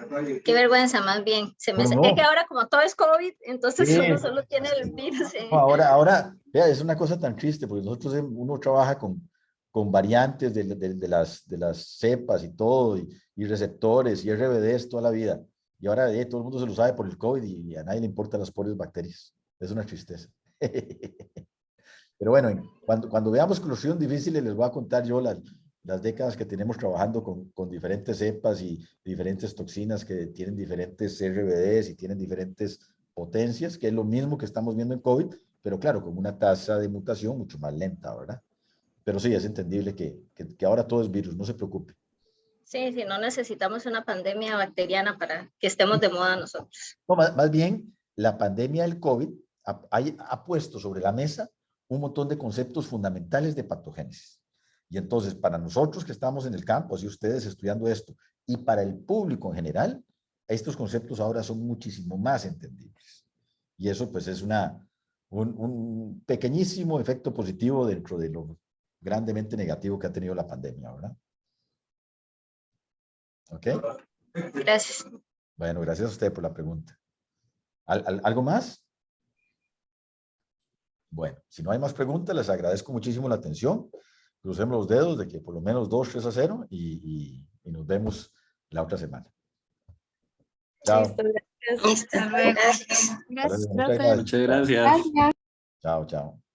Speaker 3: qué vergüenza, más bien.
Speaker 1: No.
Speaker 3: Es que ahora como todo es COVID, entonces
Speaker 1: Sí.
Speaker 3: uno solo tiene el virus.
Speaker 1: No, ahora, vea, es una cosa tan triste, porque nosotros, uno trabaja con variantes de las cepas y todo, y receptores, y RBDs toda la vida. Y ahora todo el mundo se lo sabe por el COVID y a nadie le importan las pobres bacterias. Es una tristeza. Pero bueno, cuando veamos que los son difíciles, les voy a contar yo las décadas que tenemos trabajando con diferentes cepas y diferentes toxinas que tienen diferentes RBDs y tienen diferentes potencias, que es lo mismo que estamos viendo en COVID, pero claro, con una tasa de mutación mucho más lenta, ¿verdad? Pero sí, es entendible que ahora todo es virus, no se preocupe.
Speaker 3: Sí, sí, no necesitamos una pandemia bacteriana para que estemos de moda nosotros.
Speaker 1: No, más bien, la pandemia del COVID ha puesto sobre la mesa un montón de conceptos fundamentales de patogénesis. Y entonces, para nosotros que estamos en el campo, así ustedes estudiando esto, y para el público en general, estos conceptos ahora son muchísimo más entendibles. Y eso, pues, es un pequeñísimo efecto positivo dentro de lo grandemente negativo que ha tenido la pandemia, ¿verdad? ¿Ok?
Speaker 3: Gracias.
Speaker 1: Bueno, gracias a usted por la pregunta. ¿Algo más? Bueno, si no hay más preguntas, les agradezco muchísimo la atención. Crucemos los dedos de que por lo menos 2-3-0 y nos vemos la otra semana. Chao.
Speaker 4: Listo, gracias.
Speaker 3: Listo, gracias.
Speaker 1: Muchas gracias.
Speaker 5: Muchas gracias.
Speaker 1: Chao, chao.